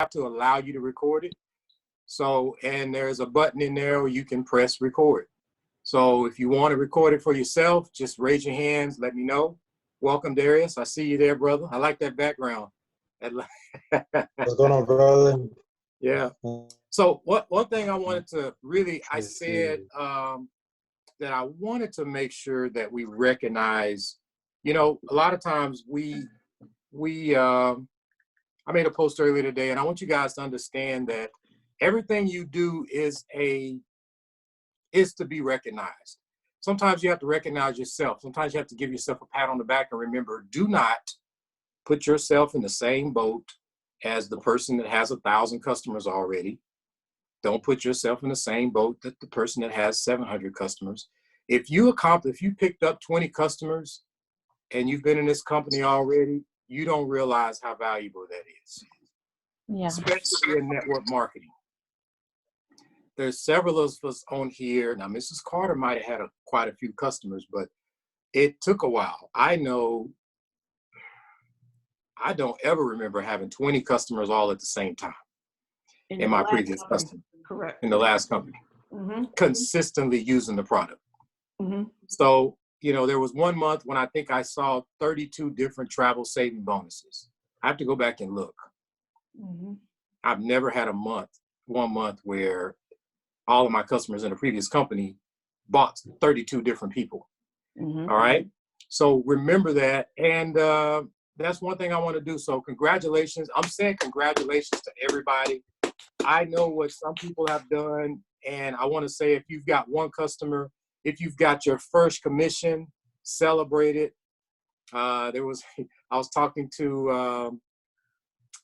have to allow you to record it. So, and there's a button in there where you can press record. So if you want to record it for yourself, just raise your hands, let me know. Welcome, Darius. I see you there, brother. I like that background. What's going on, brother? Yeah. So one thing I wanted to really, I said that I wanted to make sure that we recognize, you know, a lot of times I made a post earlier today, and I want you guys to understand that everything you do is to be recognized. Sometimes you have to recognize yourself. Sometimes you have to give yourself a pat on the back, and remember, do not put yourself in the same boat as the person that has 1,000 customers already. Don't put yourself in the same boat that the person that has 700 customers. If you picked up 20 customers and you've been in this company already, you don't realize how valuable that is. Yeah. Especially in network marketing. There's several of us on here. Now, Mrs. Carter might have had quite a few customers, but it took a while. I know I don't ever remember having 20 customers all at the same time in my previous company. Correct. In the last company. Mm-hmm. Consistently using the product. Mm-hmm. So, you know, there was one month when I think I saw 32 different travel saving bonuses. I have to go back and look. Mm-hmm. I've never had one month where all of my customers in the previous company bought 32 different people. Mm-hmm. All right. So remember that. And that's one thing I want to do. So congratulations. I'm saying congratulations to everybody. I know what some people have done. And I want to say, if you've got one customer, if you've got your first commission, celebrate it. I was talking to,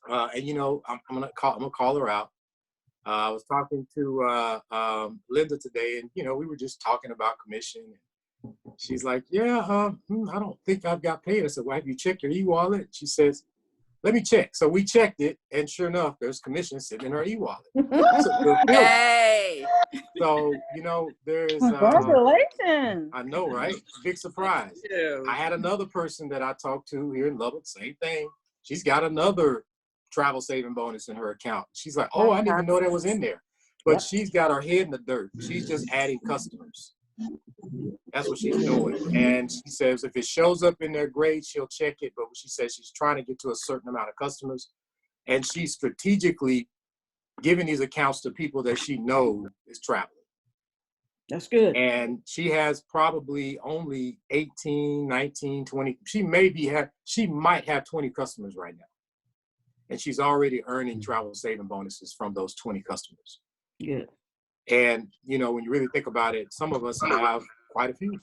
and you know, I'm gonna call her out. I was talking to Linda today, and you know, we were just talking about commission. She's like, "Yeah, I don't think I've got paid." I said, "Well, have you checked your e-wallet?" She says, "Let me check." So we checked it, and sure enough, there's commission sitting in her e-wallet. Hey! So, you know, there's... Congratulations. I know, right? Big surprise. I had another person that I talked to here in Lubbock, same thing. She's got another travel saving bonus in her account. She's like, "Oh, I didn't even know that was in there." But she's got her head in the dirt. She's just adding customers. That's what she's doing. And she says if it shows up in their grade, she'll check it. But she says she's trying to get to a certain amount of customers. And she's strategically giving these accounts to people that she knows is traveling. That's good. And she has probably only 18, 19, 20. She might have 20 customers right now. And she's already earning travel saving bonuses from those 20 customers. Good. And, you know, when you really think about it, some of us have quite a few.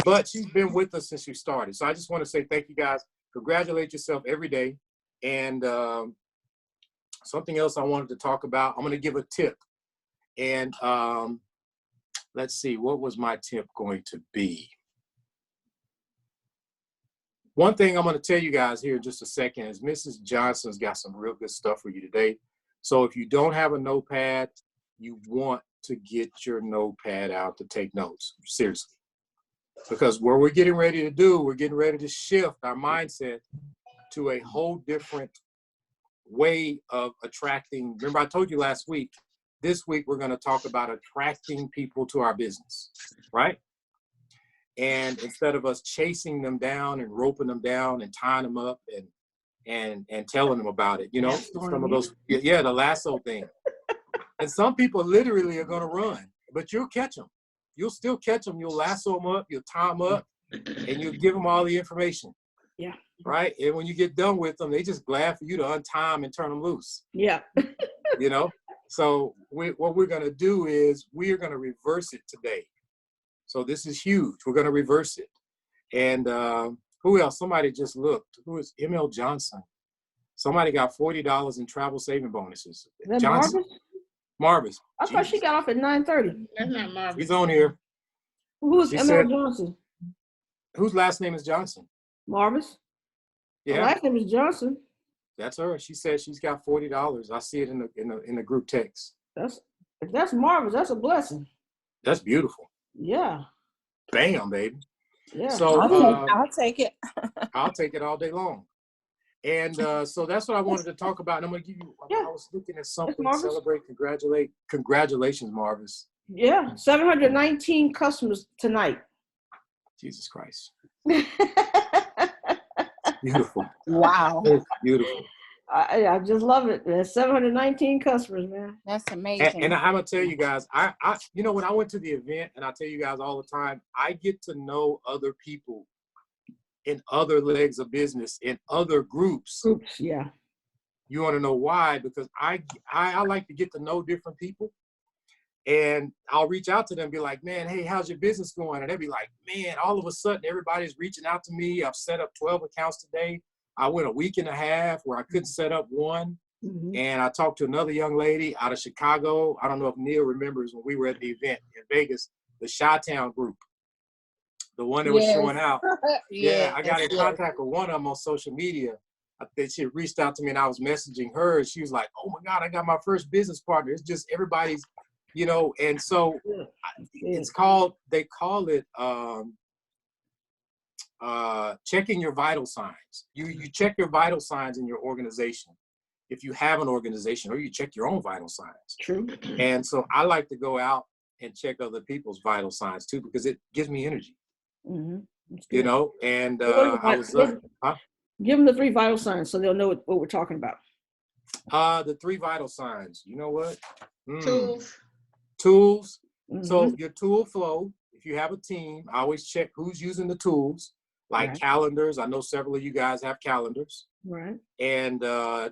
But she's been with us since she started. So I just want to say thank you, guys. Congratulate yourself every day. And something else I wanted to talk about, I'm going to give a tip. And let's see, what was my tip going to be? One thing I'm going to tell you guys here in just a second is Mrs. Johnson's got some real good stuff for you today. So if you don't have a notepad, you want to get your notepad out to take notes, seriously. Because what we're getting ready to do, we're getting ready to shift our mindset to a whole different way of attracting. Remember, I told you last week, this week we're going to talk about attracting people to our business, right? And instead of us chasing them down and roping them down and tying them up and telling them about it, you know, some of those, the lasso thing. And some people literally are going to run, but you'll catch them. You'll still catch them. You'll lasso them up, you'll tie them up, and you'll give them all the information. Yeah. Right? And when you get done with them, they just glad for you to untie them and turn them loose. Yeah. You know? So what we're going to do is we're going to reverse it today. So this is huge. We're going to reverse it. And who else? Somebody just looked. Who is ML Johnson? Somebody got $40 in travel saving bonuses. Is that Johnson? Marvis. I thought she got off at 9:30. That's not Marvis. He's on here. Who's ML Johnson? Whose last name is Johnson? Marvis. Yeah. Her last name is Johnson. That's her. She said she's got $40. I see it in the group text. If that's Marvis, that's a blessing. That's beautiful. Yeah. Bam, baby. Yeah. So I'll take it. I'll take it all day long. And so that's what I wanted to talk about. And I'm going to give you, I was looking at something, celebrate, congratulations, Marvis. Yeah, 719 customers tonight. Jesus Christ. Beautiful. Wow. Beautiful. I just love it. There's 719 customers, man. That's amazing. And I'm gonna tell you guys, I you know, when I went to the event, and I tell you guys all the time, I get to know other people in other legs of business, in other groups. Yeah. You want to know why? Because I like to get to know different people. And I'll reach out to them and be like, man, hey, how's your business going? And they'll be like, man, all of a sudden, everybody's reaching out to me. I've set up 12 accounts today. I went a week and a half where I couldn't set up one. Mm-hmm. And I talked to another young lady out of Chicago. I don't know if Neil remembers when we were at the event in Vegas, the Chi-Town group, the one that was showing out. Yeah, I got in contact with one of them on social media. I think she reached out to me and I was messaging her. And she was like, oh my God, I got my first business partner. It's just everybody's, you know, and so it's called, they call it checking your vital signs. You check your vital signs in your organization, if you have an organization, or you check your own vital signs. True. And so I like to go out and check other people's vital signs too, because it gives me energy. Mm-hmm. You know, and give them the 3 vital signs so they'll know what we're talking about. The 3 vital signs. You know what? Tools. Mm-hmm. So your tool flow, if you have a team, I always check who's using the tools, like calendars. I know several of you guys have calendars. Right. And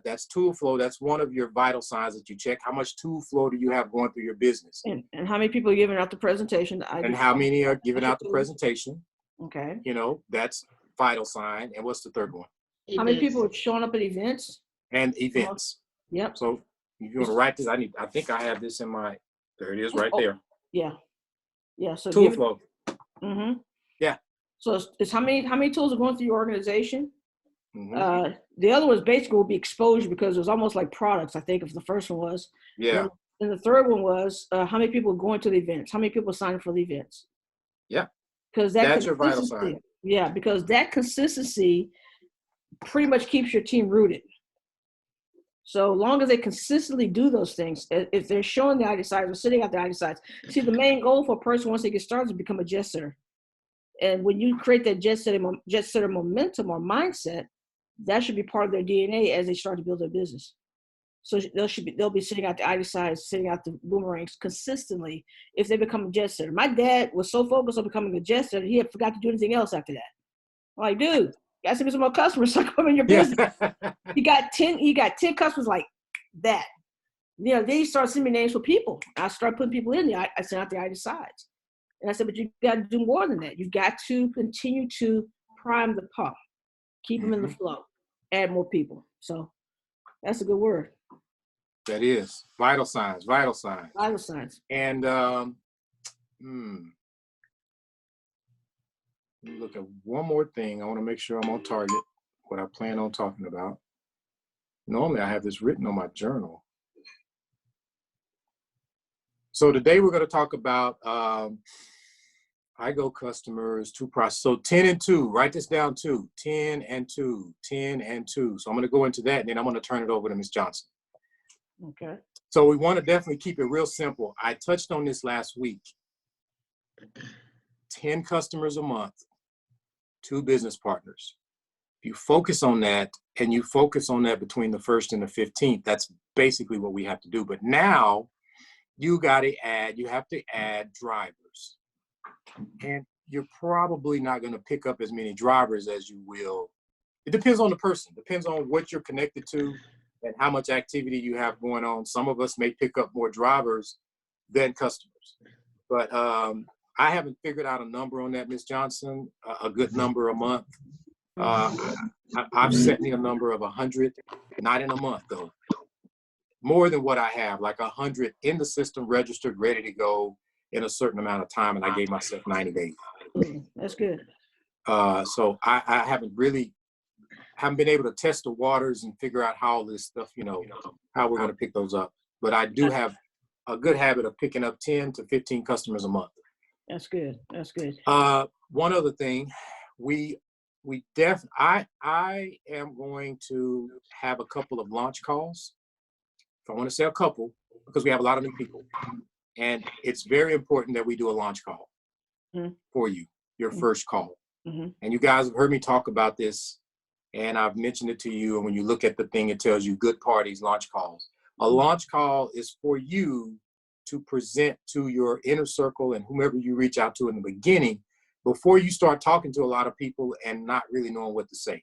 that's tool flow. That's one of your vital signs that you check. How much tool flow do you have going through your business? And how many people are giving out the presentation? And how many are giving out the presentation? Okay. You know, that's vital sign. And what's the third one? How many people are showing up at events? And events. Yep. So if you want to write this, I think I have this in my, there it is right there. Yeah. Yeah. So tool flow. Mm-hmm. Yeah. So it's how many tools are going through your organization? Mm-hmm. The other was basically will be exposure, because it was almost like products, I think, if the first one was. Yeah. And the third one was how many people are going to the events? How many people are signing for the events? Yeah. Because that's your vital sign. Yeah, because that consistency pretty much keeps your team rooted. So long as they consistently do those things, if they're showing the ID sides or sitting at the ID sides, see, the main goal for a person once they get started is to become a jet setter. And when you create that jet setter momentum or mindset, that should be part of their DNA as they start to build their business. So they'll be sitting out the ID sides, sitting out the boomerangs consistently if they become a jet setter. My dad was so focused on becoming a jet setter, he had forgot to do anything else after that. I'm like, dude, you gotta send me some more customers so I come in your business. He got 10 customers like that. You know, then he started sending me names for people. I started putting people in there. I sent out the ID sides. And I said, but you got to do more than that. You've got to continue to prime the pump, keep them in the flow, add more people. So that's a good word. That is vital signs, vital signs. Vital signs. And look at one more thing. I want to make sure I'm on target, what I plan on talking about. Normally I have this written on my journal. So today we're going to talk about iGo customers, 2 process. So 10 and 2, write this down too. 10 and 2, 10 and 2. So I'm going to go into that and then I'm going to turn it over to Ms. Johnson. Okay. So we want to definitely keep it real simple. I touched on this last week. 10 customers a month, 2 business partners. If you focus on that and you focus on that between the 1st and the 15th, that's basically what we have to do. But now you have to add drivers. And you're probably not going to pick up as many drivers as you will. It depends on the person, depends on what you're connected to and how much activity you have going on. Some of us may pick up more drivers than customers. But I haven't figured out a number on that, Ms. Johnson, a good number a month. I've set me a number of 100, not in a month though. More than what I have, like 100 in the system, registered, ready to go in a certain amount of time, and I gave myself 90 days. That's good. So I haven't been able to test the waters and figure out how this stuff, how we're going to pick those up. But I do have a good habit of picking up 10 to 15 customers a month. That's good. That's good. One other thing, I am going to have a couple of launch calls. If I want to say a couple, because we have a lot of new people. And it's very important that we do a launch call for you, your first call. And you guys have heard me talk about this, and I've mentioned it to you. And when you look at the thing, it tells you good parties, launch calls. A launch call is for you to present to your inner circle and whomever you reach out to in the beginning, before you start talking to a lot of people and not really knowing what to say.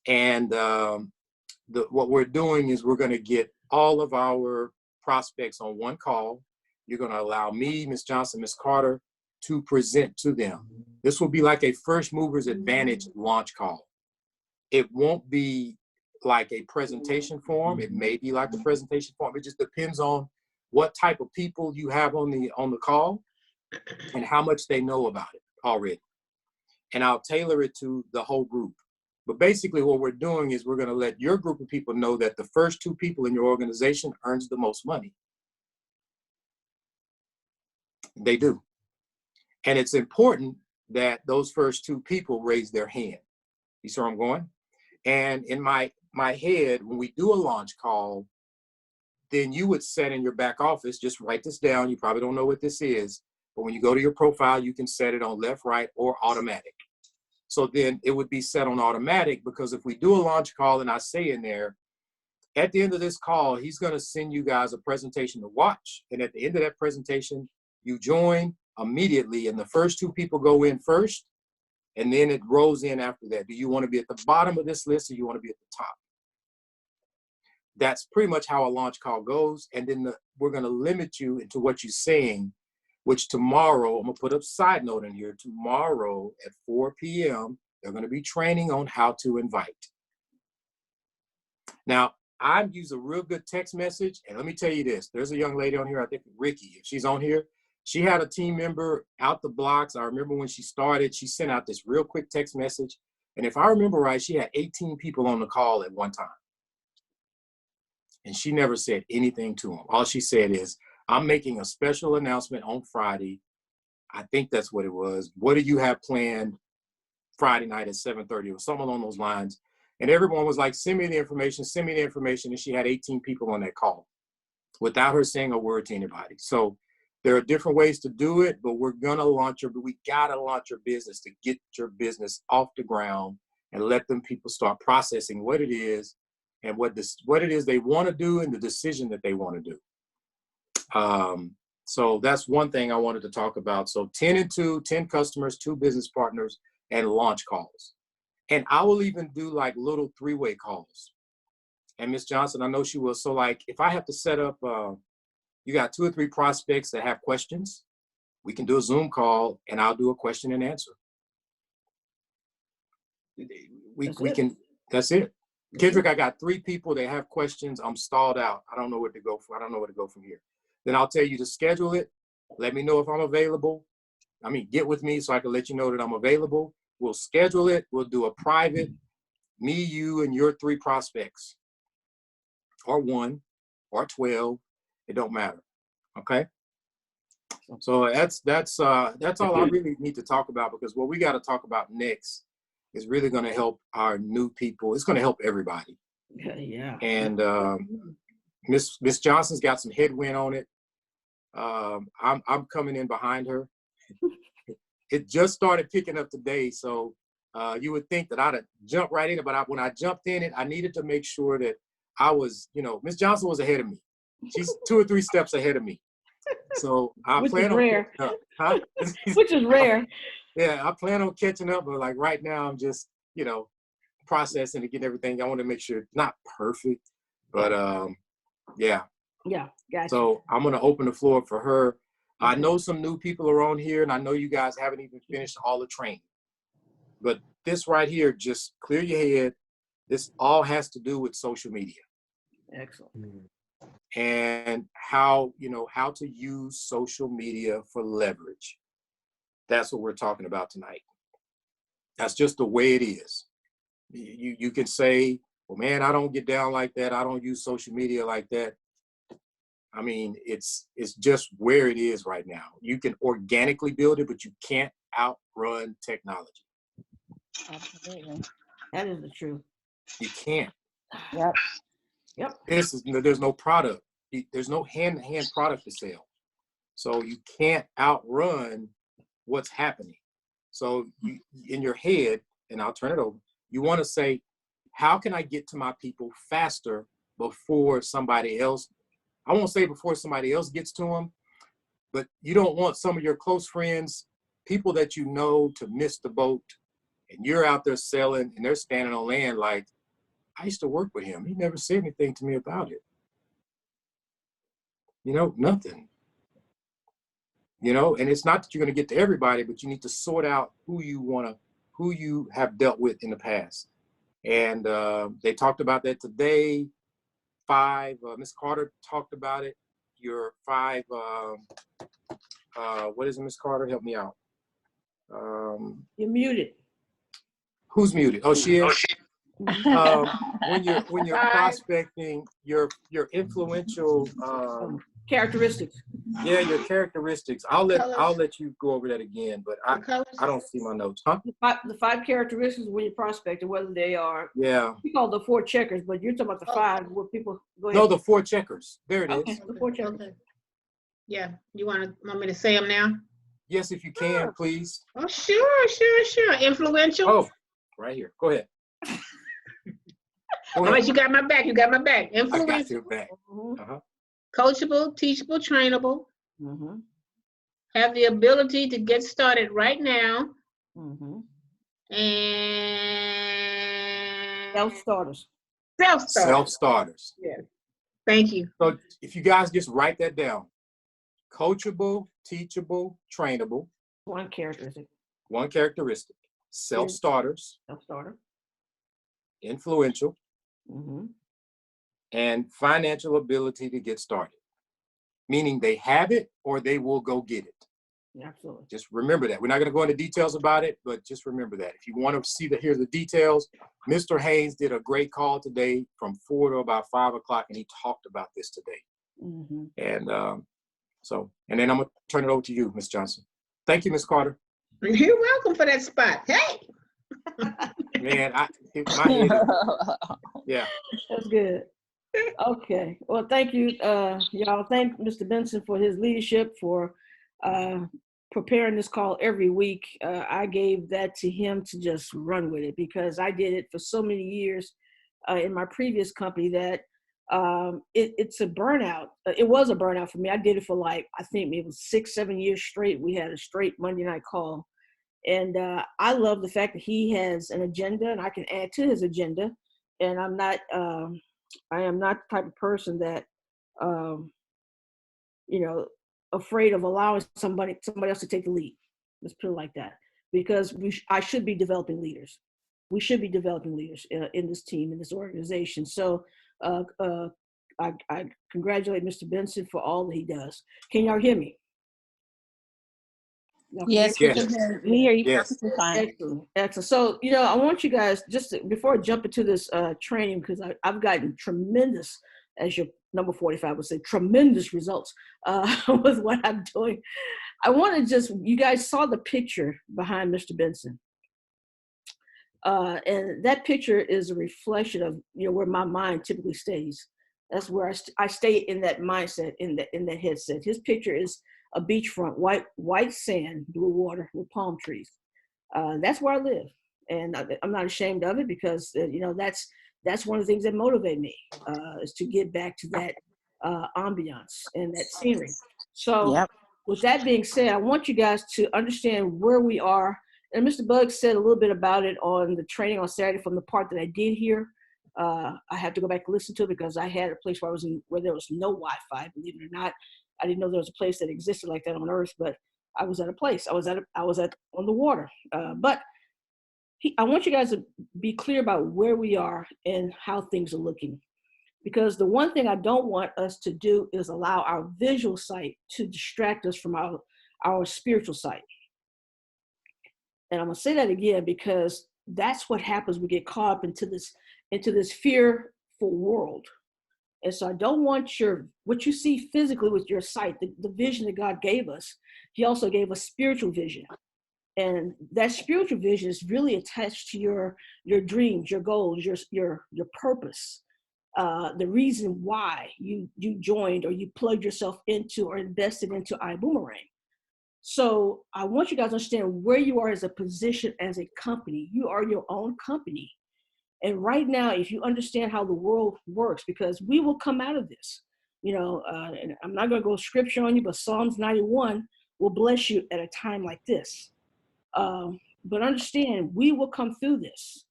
And what we're doing is we're going to get all of our prospects on one call. You're going to allow me, Ms. Johnson, Ms. Carter, to present to them. This will be like a first mover's advantage launch call. It won't be like a presentation form. It may be like the presentation form. It just depends on what type of people you have on the call and how much they know about it already. And I'll tailor it to the whole group. But basically what we're doing is we're going to let your group of people know that the first 2 people in your organization earns the most money. They do. And it's important that those first 2 people raise their hand. You see where I'm going? And in my head, when we do a launch call, then you would set in your back office, just write this down. You probably don't know what this is, but when you go to your profile, you can set it on left, right, or automatic. So then it would be set on automatic, because if we do a launch call and I say in there, at the end of this call, he's going to send you guys a presentation to watch. And at the end of that presentation, you join immediately. And the first 2 people go in first, and then it rolls in after that. Do you want to be at the bottom of this list, or you want to be at the top? That's pretty much how a launch call goes. And then we're going to limit you into what you're saying, which tomorrow, I'm going to put a side note in here. Tomorrow at 4 p.m., they're going to be training on how to invite. Now, I use a real good text message. And let me tell you this. There's a young lady on here, I think Ricky, if she's on here. She had a team member out the blocks. I remember when she started, she sent out this real quick text message. And if I remember right, she had 18 people on the call at one time. And she never said anything to them. All she said is, I'm making a special announcement on Friday. I think that's what it was. What do you have planned Friday night at 7:30 or something along those lines? And everyone was like, send me the information, send me the information. And she had 18 people on that call without her saying a word to anybody. So there are different ways to do it, but we got to launch your business to get your business off the ground and let them people start processing what it is and what it is they want to do and the decision that they want to do. So that's one thing I wanted to talk about. So 10 and 2, 10 customers, 2 business partners, and launch calls. And I will even do like little 3-way calls. And Ms. Johnson, I know she will. So like if I have to set up, you got 2 or 3 prospects that have questions, we can do a Zoom call and I'll do a question and answer. That's it. Kendrick, I got 3 people that have questions. I'm stalled out. I don't know where to go from here. Then I'll tell you to schedule it. Let me know if I'm available. Get with me so I can let you know that I'm available. We'll schedule it. We'll do a private, me, you, and your 3 prospects, or 1, or 12. It don't matter. Okay. So that's all I really need to talk about, because what we got to talk about next is really going to help our new people. It's going to help everybody. Yeah. And Miss Johnson's got some headwind on it. I'm coming in behind her. It just started picking up today, so you would think that I'd have jumped right in it, but when I jumped in it, I needed to make sure that I was, Miss Johnson was ahead of me. She's 2 or 3 steps ahead of me. So I plan on catching up. Huh? Which is rare. Yeah, I plan on catching up, but like right now I'm just, processing to get everything. I want to make sure it's not perfect, but yeah. Yeah, gotcha. So I'm going to open the floor for her. I know some new people are on here, and I know you guys haven't even finished all the training. But this right here, just clear your head. This all has to do with social media. Excellent. And how to use social media for leverage. That's what we're talking about tonight. That's just the way it is. You can say, well, man, I don't get down like that. I don't use social media like that. It's just where it is right now. You can organically build it, but you can't outrun technology. Absolutely. That is the truth. You can't. Yep. Yep. There's no product. There's no hand-to-hand product to sell. So you can't outrun what's happening. So you, in your head, and I'll turn it over, you want to say, how can I get to my people faster before somebody else, I won't say before somebody else gets to them, but you don't want some of your close friends, people that you know, to miss the boat, and you're out there selling and they're standing on land like, I used to work with him. He never said anything to me about it. You know, nothing. You know, and it's not that you're going to get to everybody, but you need to sort out who you have dealt with in the past. And they talked about that today. Ms. Carter talked about it. Your 5, what is it, Ms. Carter? Help me out. You're muted. Who's muted? Oh, she is. When you're prospecting, your influential characteristics. Yeah, your characteristics. I'll let you go over that again, but I don't see my notes. Huh? The 5 characteristics when you're prospecting, whether they are, yeah, we call the 4 checkers, but you're talking about the 5 where people go ahead. No, the 4 checkers. There it is. The 4 checkers. Okay. Yeah, you want me to say them now? Yes, if you can, please. Oh, sure. Influential. Oh, right here. Go ahead. All right, you got my back. Influential. I got your back. Coachable, teachable, trainable. Mm-hmm. Have the ability to get started right now. Mm-hmm. And self-starters. Self-starters. Yeah. Thank you. So if you guys just write that down. Coachable, teachable, trainable. 1 characteristic. Self-starters. Self-starter. Influential. Mm-hmm. And financial ability to get started. Meaning they have it or they will go get it. Absolutely. Just remember that. We're not going to go into details about it, but just remember that. If you want to hear the details, Mr. Haynes did a great call today from 4 to about 5 o'clock, and he talked about this today. Mm-hmm. And and then I'm going to turn it over to you, Ms. Johnson. Thank you, Ms. Carter. You're welcome for that spot. Hey! Man, my head is, yeah. That's good. Okay. Well, thank you, y'all. Thank Mr. Benson for his leadership, for preparing this call every week. I gave that to him to just run with it because I did it for so many years in my previous company that it's a burnout. It was a burnout for me. I did it for I think maybe 6-7 years straight. We had a straight Monday night call. And I love the fact that he has an agenda and I can add to his agenda. And I am not the type of person that, afraid of allowing somebody else to take the lead. Let's put it like that. Because I should be developing leaders. We should be developing leaders in this team, in this organization. So I congratulate Mr. Benson for all that he does. Can y'all hear me? Yes, we can hear you perfectly fine. Excellent. So, I want you guys, before I jump into this training, because I've gotten tremendous, as your number 45 would say, tremendous results with what I'm doing. I want to you guys saw the picture behind Mr. Benson. And that picture is a reflection of, where my mind typically stays. That's where I stay in that mindset, in that headset. His picture is a beachfront, white sand, blue water with palm trees. That's where I live, and I'm not ashamed of it because that's one of the things that motivate me is to get back to that ambiance and that scenery. So, With that being said, I want you guys to understand where we are. And Mr. Buggs said a little bit about it on the training on Saturday from the part that I did hear. I have to go back and listen to it because I had a place where where there was no Wi-Fi, believe it or not. I didn't know there was a place that existed like that on Earth, but I was at a place. I was on the water. But I want you guys to be clear about where we are and how things are looking. Because the one thing I don't want us to do is allow our visual sight to distract us from our spiritual sight. And I'm going to say that again because that's what happens. We get caught up into this fearful world. And so I don't want what you see physically with your sight, the vision that God gave us. He also gave us spiritual vision. And that spiritual vision is really attached to your dreams, your goals, your purpose, the reason why you joined or you plugged yourself into or invested into iBoomerang. So I want you guys to understand where you are as a position as a company. You are your own company. And right now, if you understand how the world works, because we will come out of this, and I'm not going to go scripture on you, but Psalms 91 will bless you at a time like this. But understand, we will come through this.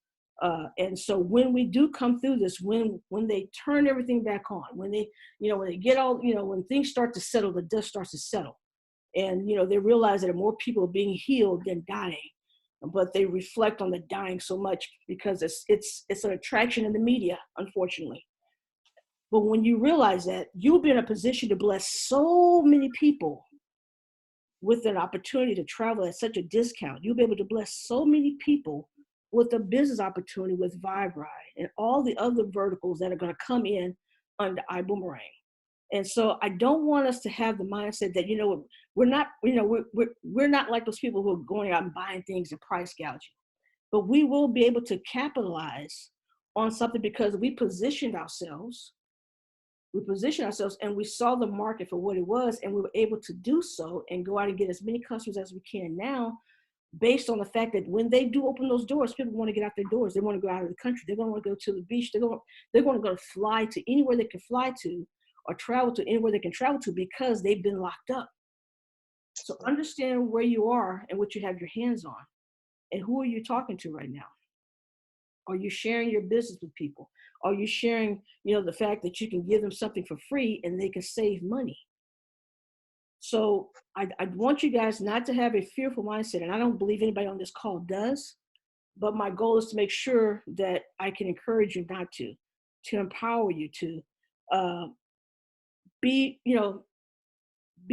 And so when we do come through this, when they turn everything back on, when they get all, when things start to settle, the dust starts to settle. And, they realize that more people are being healed than dying, but they reflect on the dying so much because it's an attraction in the media, unfortunately. But when you realize that, you'll be in a position to bless so many people with an opportunity to travel at such a discount. You'll be able to bless so many people with a business opportunity with VibeRide and all the other verticals that are going to come in under iBoomerang. And so I don't want us to have the mindset that, we're not like those people who are going out and buying things and price gouging, but we will be able to capitalize on something because we positioned ourselves and we saw the market for what it was, and we were able to do so and go out and get as many customers as we can now, based on the fact that when they do open those doors, people want to get out their doors. They want to go out of the country. They're going to want to go to the beach. They're going to go fly to anywhere they can fly to or travel to anywhere they can travel to because they've been locked up. So understand where you are and what you have your hands on and who are you talking to right now? Are you sharing your business with people? Are you sharing, the fact that you can give them something for free and they can save money? So I want you guys not to have a fearful mindset, and I don't believe anybody on this call does, but my goal is to make sure that I can encourage you not to empower you to be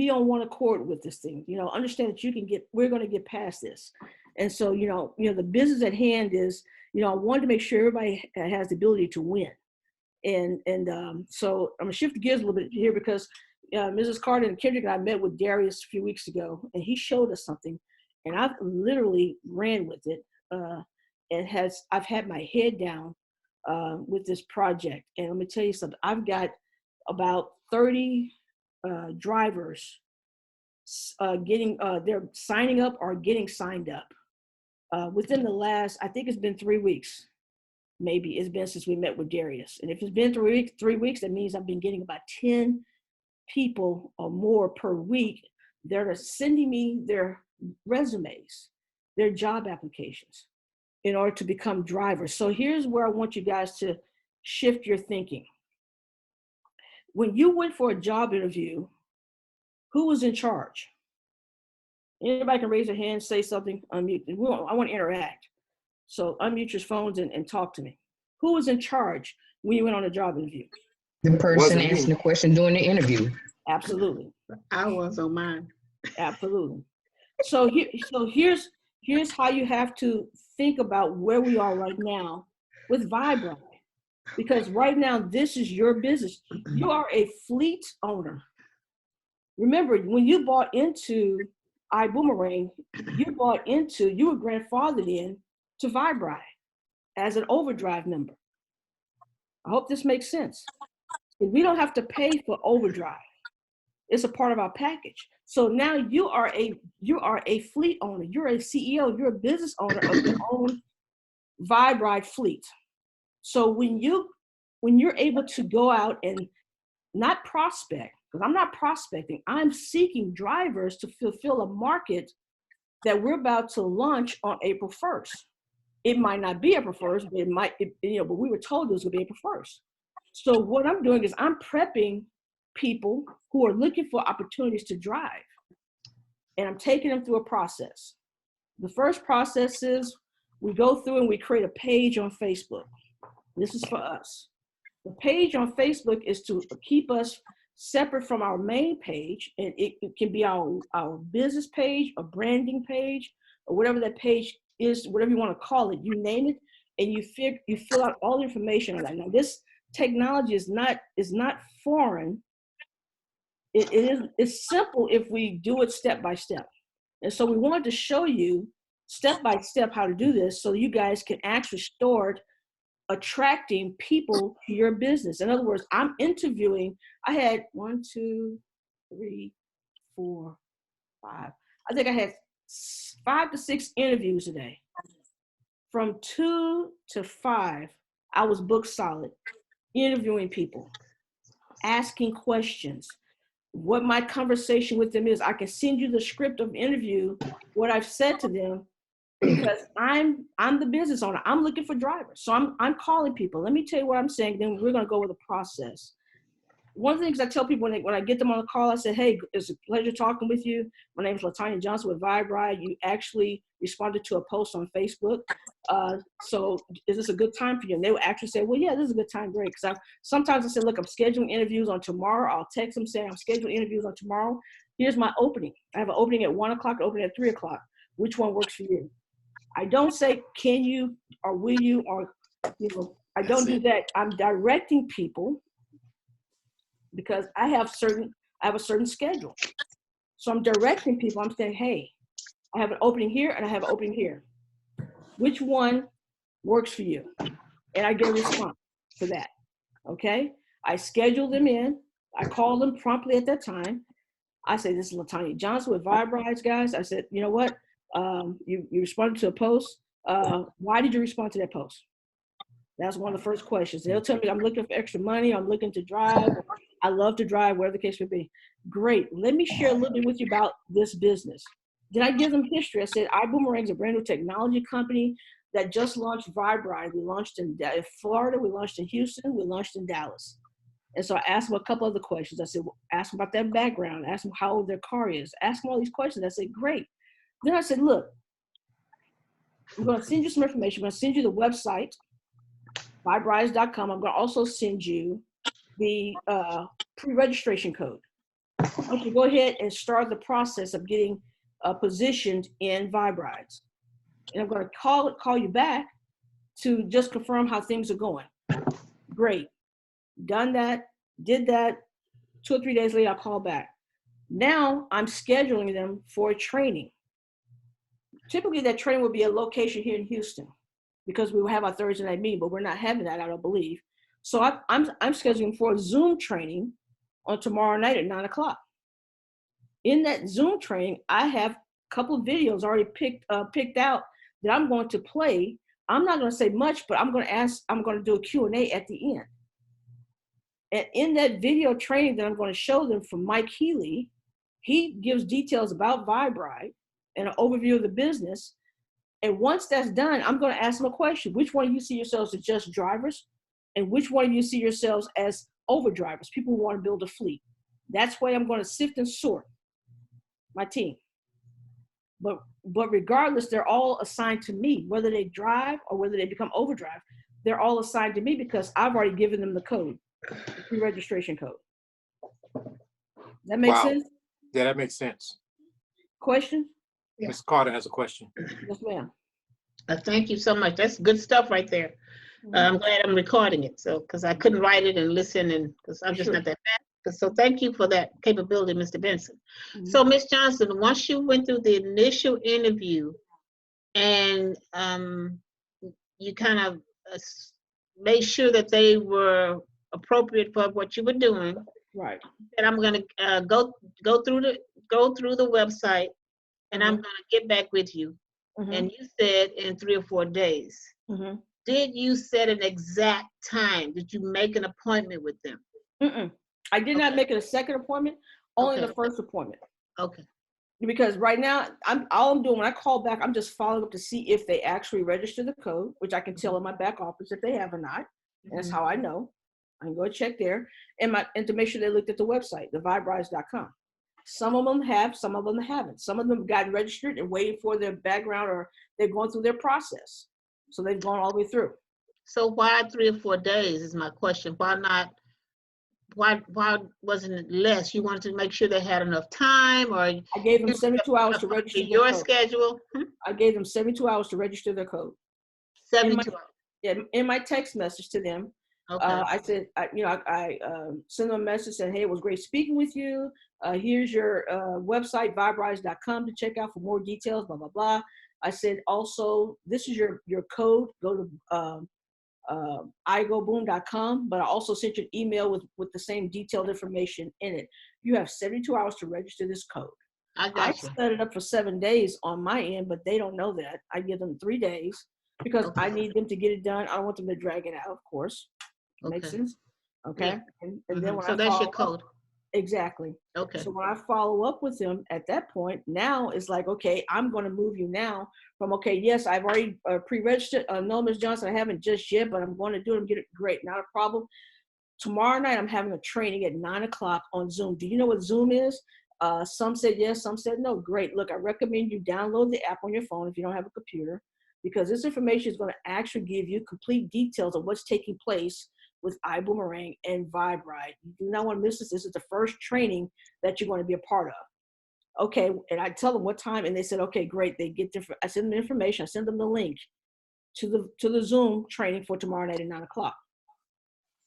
on one accord with this thing. Understand that we're going to get past this. And so, the business at hand is, I wanted to make sure everybody has the ability to win. And so I'm gonna shift gears a little bit here because Mrs. Carter and Kendrick and I met with Darius a few weeks ago, and he showed us something, and I've literally ran with it. I've had my head down with this project, and let me tell you something. I've got about 30 drivers they're signing up or getting signed up within the last, I think it's been 3 weeks. Maybe it's been since we met with Darius. And if it's been 3 weeks, that means I've been getting about 10 people or more per week. They're sending me their resumes, their job applications in order to become drivers. So here's where I want you guys to shift your thinking. When you went for a job interview, who was in charge? Anybody can raise their hand, say something, unmute. I want to interact. So unmute your phones and talk to me. Who was in charge when you went on a job interview? The person asking the question during the interview. Absolutely. I was on mine. Absolutely. So here's how you have to think about where we are right now with VibeRide. Because right now, this is your business. You are a fleet owner. Remember, when you bought into iBoomerang, you were grandfathered in to VibeRide as an overdrive member. I hope this makes sense. We don't have to pay for overdrive. It's a part of our package. So now you are a fleet owner. You're a CEO. You're a business owner of your own VibeRide fleet. So when you're able to go out and not prospect, because I'm not prospecting, I'm seeking drivers to fulfill a market that we're about to launch on April 1st. It might not be April 1st, but but we were told it was gonna be April 1st. So what I'm doing is I'm prepping people who are looking for opportunities to drive, and I'm taking them through a process. The first process is we go through and we create a page on Facebook. This is for us. The page on Facebook is to keep us separate from our main page, and it can be our business page, a branding page, or whatever that page is, whatever you want to call it, you name it, and you fill out all the information on that. Now, this technology is not foreign. It's simple if we do it step by step. And so we wanted to show you step by step how to do this so you guys can actually start attracting people to your business. In other words, I'm interviewing. I had 1, 2, 3, 4, 5. I think I had 5 to 6 interviews a day. From 2 to 5, I was booked solid, interviewing people, asking questions. What my conversation with them is, I can send you the script of interview, what I've said to them, because I'm the business owner. I'm looking for drivers. So I'm calling people. Let me tell you what I'm saying, then we're going to go with the process. One of the things I tell people when I get them on the call, I say, hey, it's a pleasure talking with you. My name is LaTanya Johnson with VibeRide. You actually responded to a post on Facebook. So is this a good time for you? And they will actually say, well, yeah, this is a good time. Great. Because sometimes I say, look, I'm scheduling interviews on tomorrow. I'll text them saying I'm scheduling interviews on tomorrow. Here's my opening. I have an opening at 1 o'clock, an opening at 3 o'clock. Which one works for you? I don't say, can you, or will you, or, I don't do that. I'm directing people because I have a certain schedule. So I'm directing people. I'm saying, hey, I have an opening here and I have an opening here. Which one works for you? And I get a response to that. Okay. I schedule them in. I call them promptly at that time. I say, this is LaTanya Johnson with VibeRides, guys. I said, you know what? You responded to a post. Why did you respond to that post? That's one of the first questions. They'll tell me, I'm looking for extra money. I'm looking to drive. I love to drive, whatever the case may be. Great. Let me share a little bit with you about this business. Then I give them history. I said, iBoomerang is a brand new technology company that just launched VibeRide. We launched in Florida. We launched in Houston. We launched in Dallas. And so I asked them a couple other questions. I said, well, ask them about their background. Ask them how old their car is. Ask them all these questions. I said, great. Then I said, look, I'm going to send you some information. I'm going to send you the website, viberides.com. I'm going to also send you the pre-registration code. I want you to go ahead and start the process of getting positioned in VibeRides. And I'm going to call you back to just confirm how things are going. Great. Done that, did that. 2 or 3 days later, I'll call back. Now I'm scheduling them for a training. Typically that training will be a location here in Houston because we will have our Thursday night meeting, but we're not having that, I don't believe. So I'm scheduling for a Zoom training on tomorrow night at 9 o'clock. In that Zoom training, I have a couple of videos already picked out that I'm going to play. I'm not going to say much, but I'm going to do a Q&A at the end. And in that video training that I'm going to show them from Mike Healy, he gives details about VibeRide and an overview of the business. And once that's done, I'm going to ask them a question. Which one of you see yourselves as just drivers? And which one of you see yourselves as overdrivers, people who want to build a fleet? That's why I'm going to sift and sort my team. But regardless, they're all assigned to me, whether they drive or whether they become overdrive. They're all assigned to me because I've already given them the code, the pre-registration code. That makes sense? Yeah, that makes sense. Question? Yeah. Ms. Carter has a question. Yes, ma'am. Thank you so much. That's good stuff right there. I'm glad I'm recording it. So, because I couldn't write it and listen, and because I'm just not that fast. So thank you for that capability, Mr. Benson. So Ms. Johnson, once you went through the initial interview and you kind of made sure that they were appropriate for what you were doing, right? And I'm going to go through the website, and I'm going to get back with you. And you said in 3 or 4 days. Did you set an exact time? Did you make an appointment with them? I did not make it a second appointment, only the first appointment. Okay. Because right now, all I'm doing when I call back, I'm just following up to see if they actually register the code, which I can tell in my back office if they have or not. And that's how I know. I can go check there and to make sure they looked at the website, the viberides.com. Some of them have, some of them haven't. Some of them have gotten registered and waiting for their background, or they're going through their process. So they've gone all the way through. So why 3 or 4 days is my question. Why not? Why wasn't it less? You wanted to make sure they had enough time, or I gave them 72 hours to register your schedule. I gave them 72 hours to register their code. 72 hours. Yeah, in my text message to them, I said, I sent them a message saying, hey, it was great speaking with you. Here's your website, viberides.com, to check out for more details, blah, blah, blah. I said, also, this is your code. Go to igoboom.com, but I also sent you an email with the same detailed information in it. You have 72 hours to register this code. I set it up for 7 days on my end, but they don't know that. I give them 3 days because I need them to get it done. I don't want them to drag it out, of course. Makes sense? Okay. Yeah. And then when so that's your code. Exactly. Okay. So when I follow up with them at that point, now it's like, okay, I'm going to move you now from, okay, yes, I've already pre-registered. No, Ms. Johnson, I haven't just yet, but I'm going to do it and get it. Great. Not a problem. Tomorrow night, I'm having a training at 9 o'clock on Zoom. Do you know what Zoom is? Some said yes, some said no. Great. Look, I recommend you download the app on your phone if you don't have a computer, because this information is going to actually give you complete details of what's taking place with iBoomerang and VibeRide. You do not want to miss this. This is the first training that you're going to be a part of. Okay, and I tell them what time, and they said, okay, great. They get different. I send them information. I send them the link to the Zoom training for tomorrow night at 9 o'clock.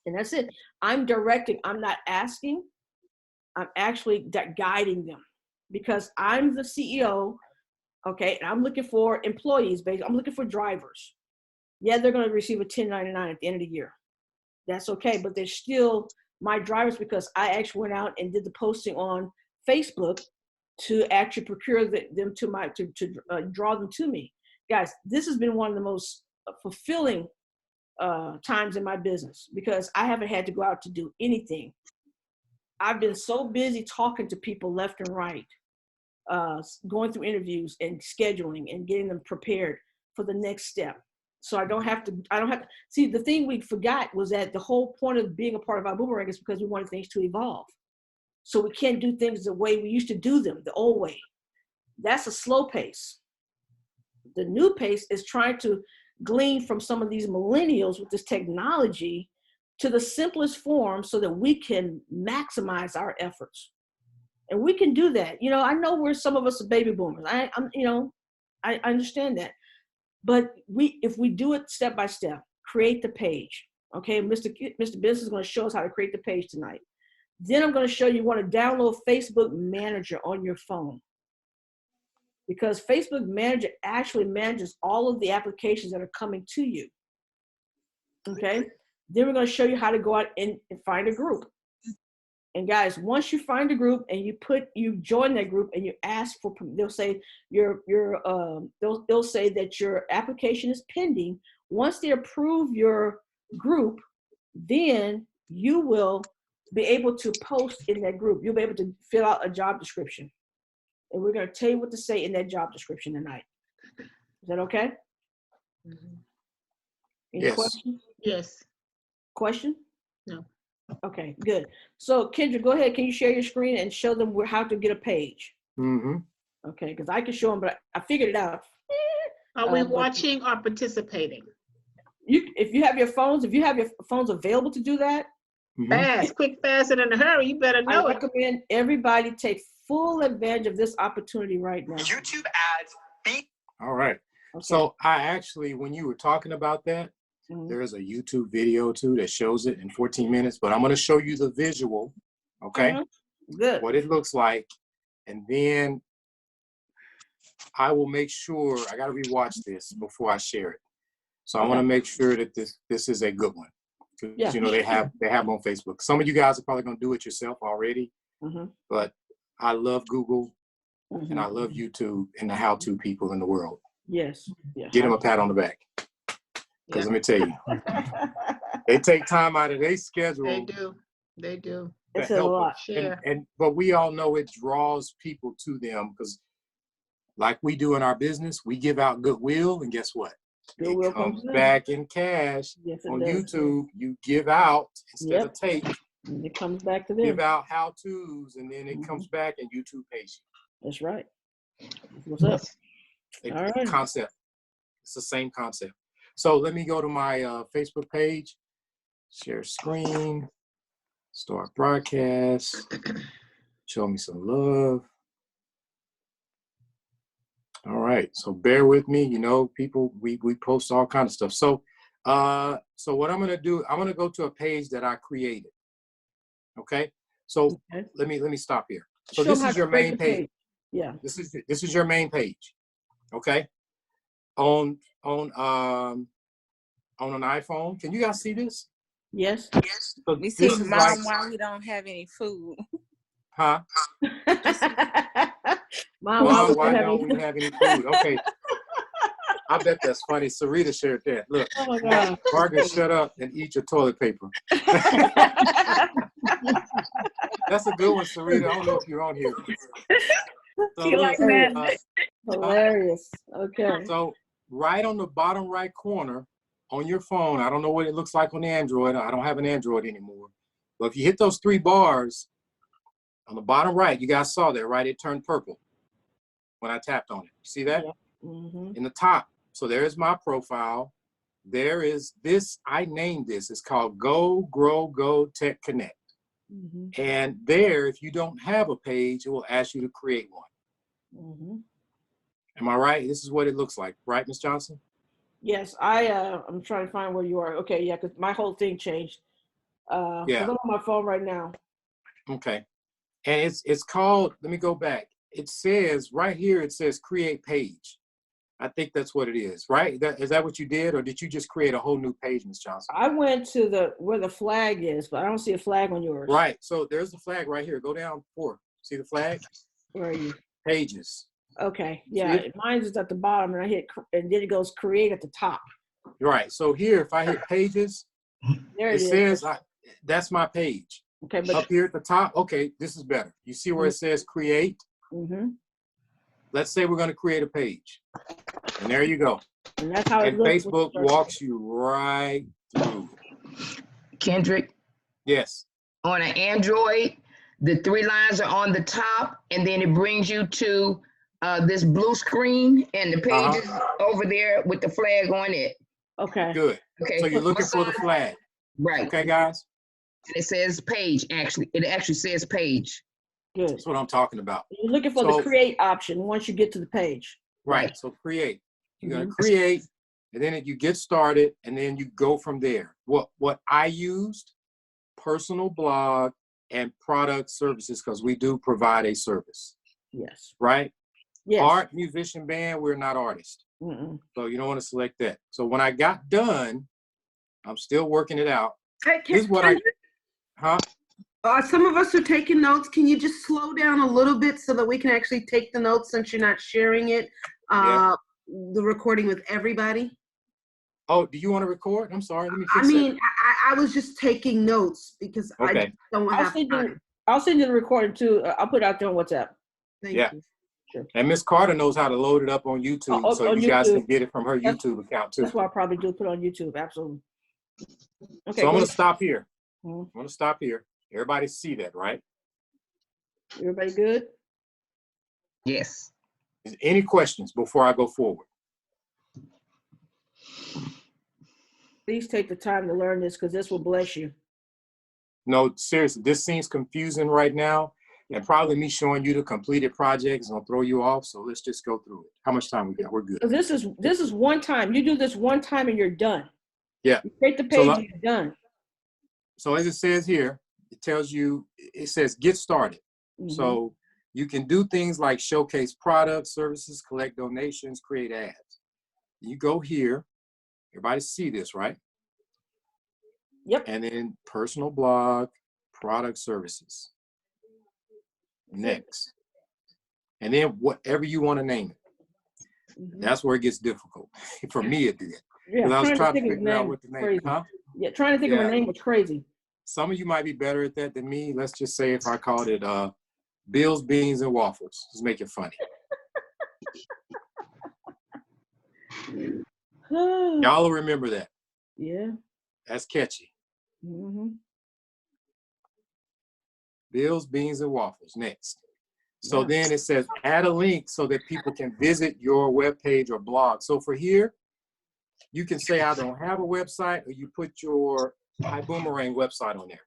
And that's it. I'm directing. I'm not asking. I'm actually guiding them, because I'm the CEO, okay, and I'm looking for employees. I'm looking for drivers. Yeah, they're going to receive a 1099 at the end of the year. That's okay, but they're still my drivers, because I actually went out and did the posting on Facebook to actually procure them to draw them to me. Guys, this has been one of the most fulfilling times in my business, because I haven't had to go out to do anything. I've been so busy talking to people left and right, going through interviews and scheduling and getting them prepared for the next step. So I don't have to see, the thing we forgot was that the whole point of being a part of iBoomerang is because we wanted things to evolve. So we can't do things the way we used to do them, the old way. That's a slow pace. The new pace is trying to glean from some of these millennials with this technology to the simplest form so that we can maximize our efforts. And we can do that. You know, I know some of us are baby boomers. I understand that. But if we do it step by step, create the page. Okay, Mr. Benson is going to show us how to create the page tonight. Then I'm going to show you want to download Facebook Manager on your phone, because Facebook Manager actually manages all of the applications that are coming to you. Okay, then we're going to show you how to go out and find a group. And guys, once you find a group and you join that group and you ask for, they'll say they'll say that your application is pending. Once they approve your group, then you will be able to post in that group. You'll be able to fill out a job description. And we're going to tell you what to say in that job description tonight. Is that okay? Any questions? Yes. Question? No. Okay, good. So Kendra, go ahead. Can you share your screen and show them how to get a page? Mm-hmm. Okay, because I can show them, but I figured it out. Are we watching or participating? If you have your phones available to do that, fast, quick, fast, and in a hurry, you better know I recommend everybody take full advantage of this opportunity right now. YouTube ads. All right. Okay. So I actually, when you were talking about that, there is a YouTube video too that shows it in 14 minutes, but I'm going to show you the visual, okay? Good. What it looks like, and then I will make sure, I got to rewatch this before I share it. So I want to make sure that this is a good one. Because, you know, they have them on Facebook. Some of you guys are probably going to do it yourself already, but I love Google and I love YouTube and the how-to people in the world. Yes. Get them a pat on the back. Because let me tell you, they take time out of their schedule. They do. It's a lot. But we all know it draws people to them, because like we do in our business, we give out goodwill, and guess what? It comes back in cash. Yes, on YouTube. You give out instead of take. It comes back to them. Give out how-tos, and then it comes back, and YouTube pays you. That's right. What's up? All right. Concept. It's the same concept. So let me go to my Facebook page, share screen, start broadcast, show me some love. All right, so bear with me. You know, people, we post all kinds of stuff. So, so what I'm gonna do, I'm gonna go to a page that I created. Okay, so let me stop here. So this is your main page. Yeah. This is your main page. Okay. on an iPhone. Can you guys see this? Yes. So We this see is mom like, while we don't have any food. huh? Mom, Mom, why don't we have any food? Okay, I bet that's funny. Sarita shared that. Look, Oh my God. Margaret, shut up and eat your toilet paper. That's a good one, Sarita. I don't know if you're on here. So You like that? Hilarious. Okay. So right on the bottom right corner on your phone, I don't know what it looks like on the Android. I don't have an Android anymore. But if you hit those 3 bars on the bottom right, you guys saw that, right? It turned purple when I tapped on it. See that? Yeah. Mm-hmm. In the top. So there's my profile. There is this, I named this. It's called Go, Grow, Go Tech Connect. Mm-hmm. And there, if you don't have a page, it will ask you to create one. Mm-hmm. Am I right? This is what it looks like, right, Ms. Johnson? Yes, I'm trying to find where you are. Okay, yeah, because my whole thing changed. Yeah. I'm on my phone right now. Okay. And it's called, let me go back. It says right here, it says create page. I think that's what it is, right? Is that what you did? Or did you just create a whole new page, Ms. Johnson? I went to where the flag is, but I don't see a flag on yours. Right. So there's the flag right here. Go down 4. See the flag? Where are you? Pages. Okay. Yeah. Mine is at the bottom and and then it goes create at the top. Right. So here, if I hit pages, There it says that's my page. Okay. But up here at the top, okay, this is better. You see where it says create? Mm-hmm. Let's say we're going to create a page. And there you go. And that's how and Facebook walks you right through. Kendrick, Yes. on an Android, the 3 lines are on the top, and then it brings you to this blue screen, and the page is over there with the flag on it. Okay. Good. Okay. So you're looking for the flag. Right. Okay, guys? And it says page, actually. It actually says page. Good. That's what I'm talking about. You're looking for the create option once you get to the page. Right. So create. You're going to create, and then you get started, and then you go from there. What I used, personal blog and product services, because we do provide a service. Yes. Right? Yes. Art, musician, band, we're not artists. Mm-mm. So you don't want to select that. So when I got done, I'm still working it out. Hey, This is what some of us are taking notes. Can you just slow down a little bit so that we can actually take the notes since you're not sharing it, the recording with everybody? Oh, do you want to record? I'm sorry. Let me fix I was just taking notes because I just don't have time. I'll send you the recording too. I'll put it out there on WhatsApp. Thank you. Sure. And Miss Carter knows how to load it up on YouTube, so you guys can get it from her YouTube account too. That's what I'll probably do, put it on YouTube, absolutely. Okay. So I'm going to stop here. Mm-hmm. I'm going to stop here. Everybody see that, right? Everybody good? Yes. Any questions before I go forward? Please take the time to learn this because this will bless you. No, seriously, this seems confusing right now. And probably me showing you the completed projects will throw you off. So let's just go through it. How much time we got? We're good. This is one time. You do this one time and you're done. Yeah. You create the page and you're done. So as it says here, it tells you, it says get started. Mm-hmm. So you can do things like showcase products, services, collect donations, create ads. You go here. Everybody see this, right? Yep. And then personal blog, product services. Next. And then whatever you want to name it. Mm-hmm. That's where it gets difficult. For me, it did. Yeah, I was trying to figure out what the name, Yeah, trying to think of a name was crazy. Some of you might be better at that than me. Let's just say if I called it Bill's Beans and Waffles. Just make it funny. Y'all will remember that. Yeah. That's catchy. Mm-hmm. Bill's Beans and Waffles. Next. So then it says add a link so that people can visit your webpage or blog. So for here, you can say I don't have a website, or you put your iBoomerang website on there.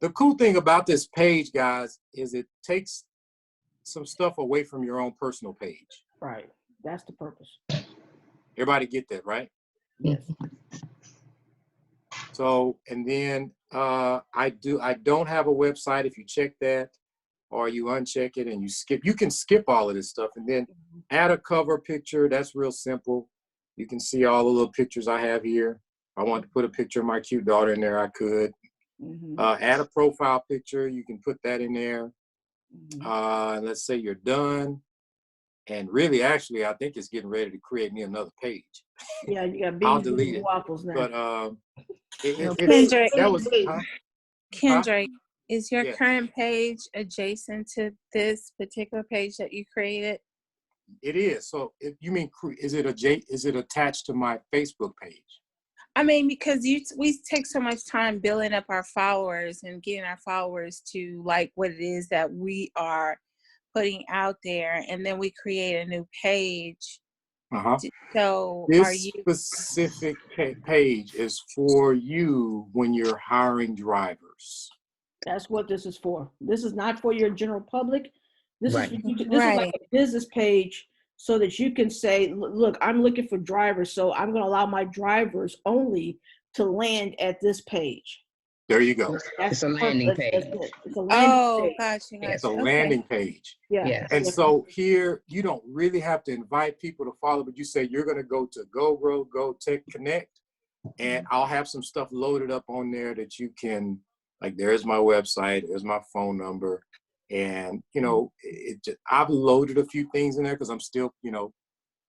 The cool thing about this page, guys, is it takes some stuff away from your own personal page. Right. That's the purpose. Everybody get that, right? Yes. So, and then I don't have a website. If you check that, or you uncheck it and you skip. You can skip all of this stuff and then add a cover picture. That's real simple. You can see all the little pictures I have here. I want to put a picture of my cute daughter in there, I could. Add a profile picture. You can put that in there. And let's say you're done. And really, actually, I think it's getting ready to create me another page. Yeah, you got I'll beans delete and it. waffles now. But Kendra, that was Kendra, is your Yeah. current page adjacent to this particular page that you created? It is. So if you mean, is it attached to my Facebook page? I mean, because we take so much time building up our followers and getting our followers to like what it is that we are putting out there, and then we create a new page. So This specific page is for you when you're hiring drivers. That's what this is for. This is not for your general public. This Right. is this is like a business page so that you can say, look, I'm looking for drivers, so I'm going to allow my drivers only to land at this page. There you go. It's a landing page. It's a landing page. Gotcha. It's a landing page. Yeah. Yes. And so here, you don't really have to invite people to follow, but you say you're going to go to GoGrow, Go Tech Connect, and I'll have some stuff loaded up on there that you can, like, there's my website, there's my phone number. And, you know, I've loaded a few things in there because I'm still, you know,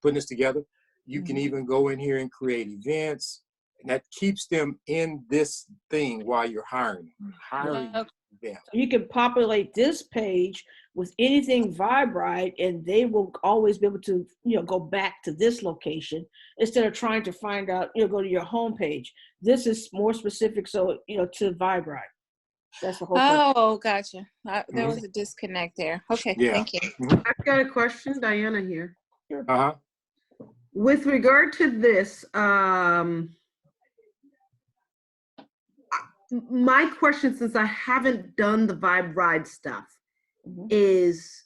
putting this together. You can even go in here and create events. And that keeps them in this thing while you're hiring them. You can populate this page with anything Vibrite, and they will always be able to, you know, go back to this location instead of trying to find out, you know, go to your home page. This is more specific, so, you know, to Vibrite. That's the whole point. Oh, gotcha. There was a disconnect there. Okay, thank you. I've got a question, Diana here. Uh-huh. With regard to this, my question, since I haven't done the Vibe Ride stuff, is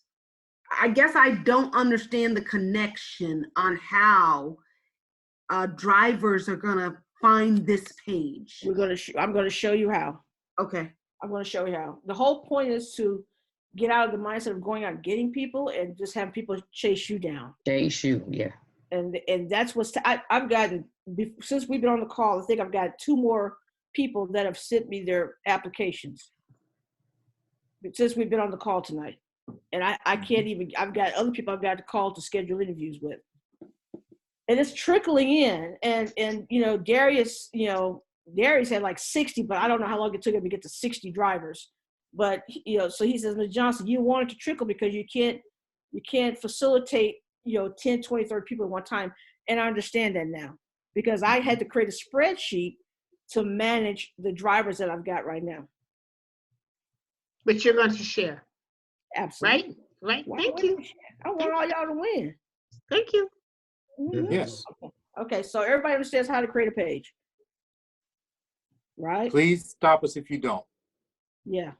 I guess I don't understand the connection on how drivers are gonna find this page. I'm gonna show you how. Okay. I'm gonna show you how. The whole point is to get out of the mindset of going out and getting people and just have people chase you down. Chase you, yeah. And that's what's I've gotten, since we've been on the call, I think I've got 2 more people that have sent me their applications since we've been on the call tonight. And I can't even, I've got other people I've got to call to schedule interviews with. And it's trickling in. And you know, Darius had like 60, but I don't know how long it took him to get to 60 drivers. But, you know, so he says, Ms. Johnson, you want it to trickle because you can't facilitate, you know, 10, 20, 30 people at one time. And I understand that now because I had to create a spreadsheet to manage the drivers that I've got right now. But you're going to share. Absolutely. Right. Thank you. I want all y'all to win. Thank you. Yes. Okay, so everybody understands how to create a page. Right? Please stop us if you don't. Yeah.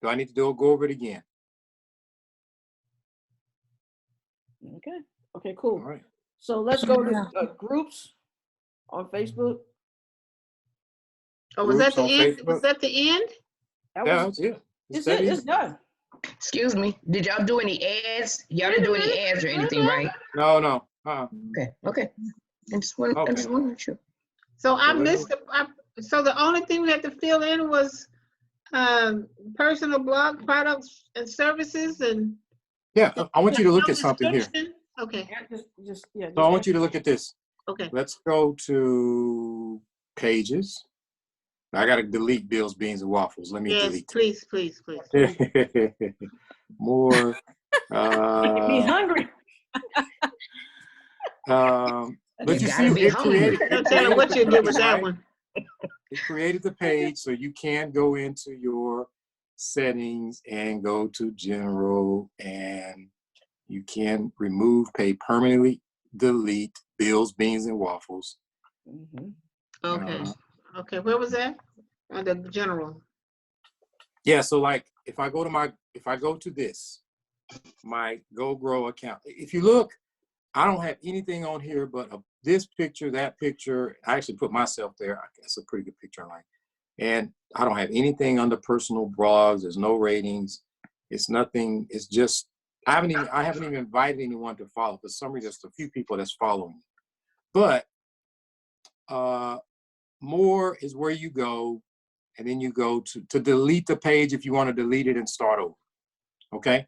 Do I need to go over it again? Okay, cool. All right. So let's go to groups on Facebook. Oh, was that the Groups on end? Facebook? Was that the end? That's it. It's done. Excuse me, did y'all do any ads? Y'all didn't do any ads or anything, right? No. Okay. I just want to make sure. So I missed so the only thing we had to fill in was personal blog products and services and. Yeah, I want you to look at something here. Okay. So I want you to look at this. Okay. Let's go to pages. I got to delete Bill's Beans and Waffles. Let me delete. Please. More. Making me hungry. But you see, it created. Don't tell me what you did with that one. It created the page, so you can go into your settings and go to general, and you can remove, pay permanently, delete Bill's Beans and Waffles. Okay. Where was that? On the general. Yeah. So like, if I go to this, my GoGrow account. If you look, I don't have anything on here but this picture, that picture. I actually put myself there. That's a pretty good picture I like. And I don't have anything under personal blogs. There's no ratings. It's nothing. It's just I haven't even invited anyone to follow. For some reason, just a few people that's following. But more is where you go, and then you go to delete the page if you want to delete it and start over. Okay,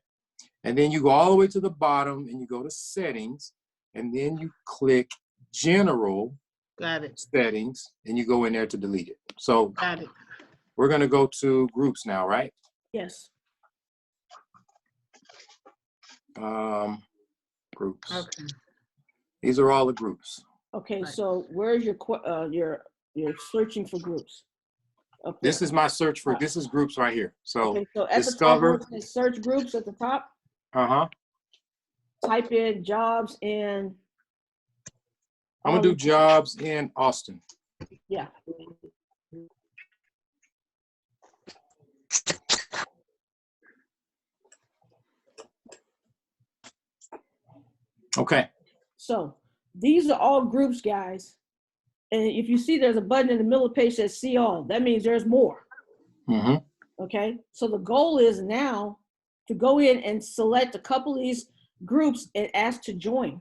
and then you go all the way to the bottom and you go to settings, and then you click general. Got it. Settings, and you go in there to delete it. So Got it. we're going to go to groups now, right? Yes. Groups. Okay. These are all the groups. Okay, Right. so where's your searching for groups? Up This there. is my search for, this is groups right here. So Okay, so at discover. the top, where it says search groups at the top, type in jobs in. I'm going to do jobs in Austin. Yeah. Okay. So these are all groups, guys. And if you see there's a button in the middle of the page that says see all, that means there's more. Okay. So the goal is now to go in and select a couple of these groups and ask to join.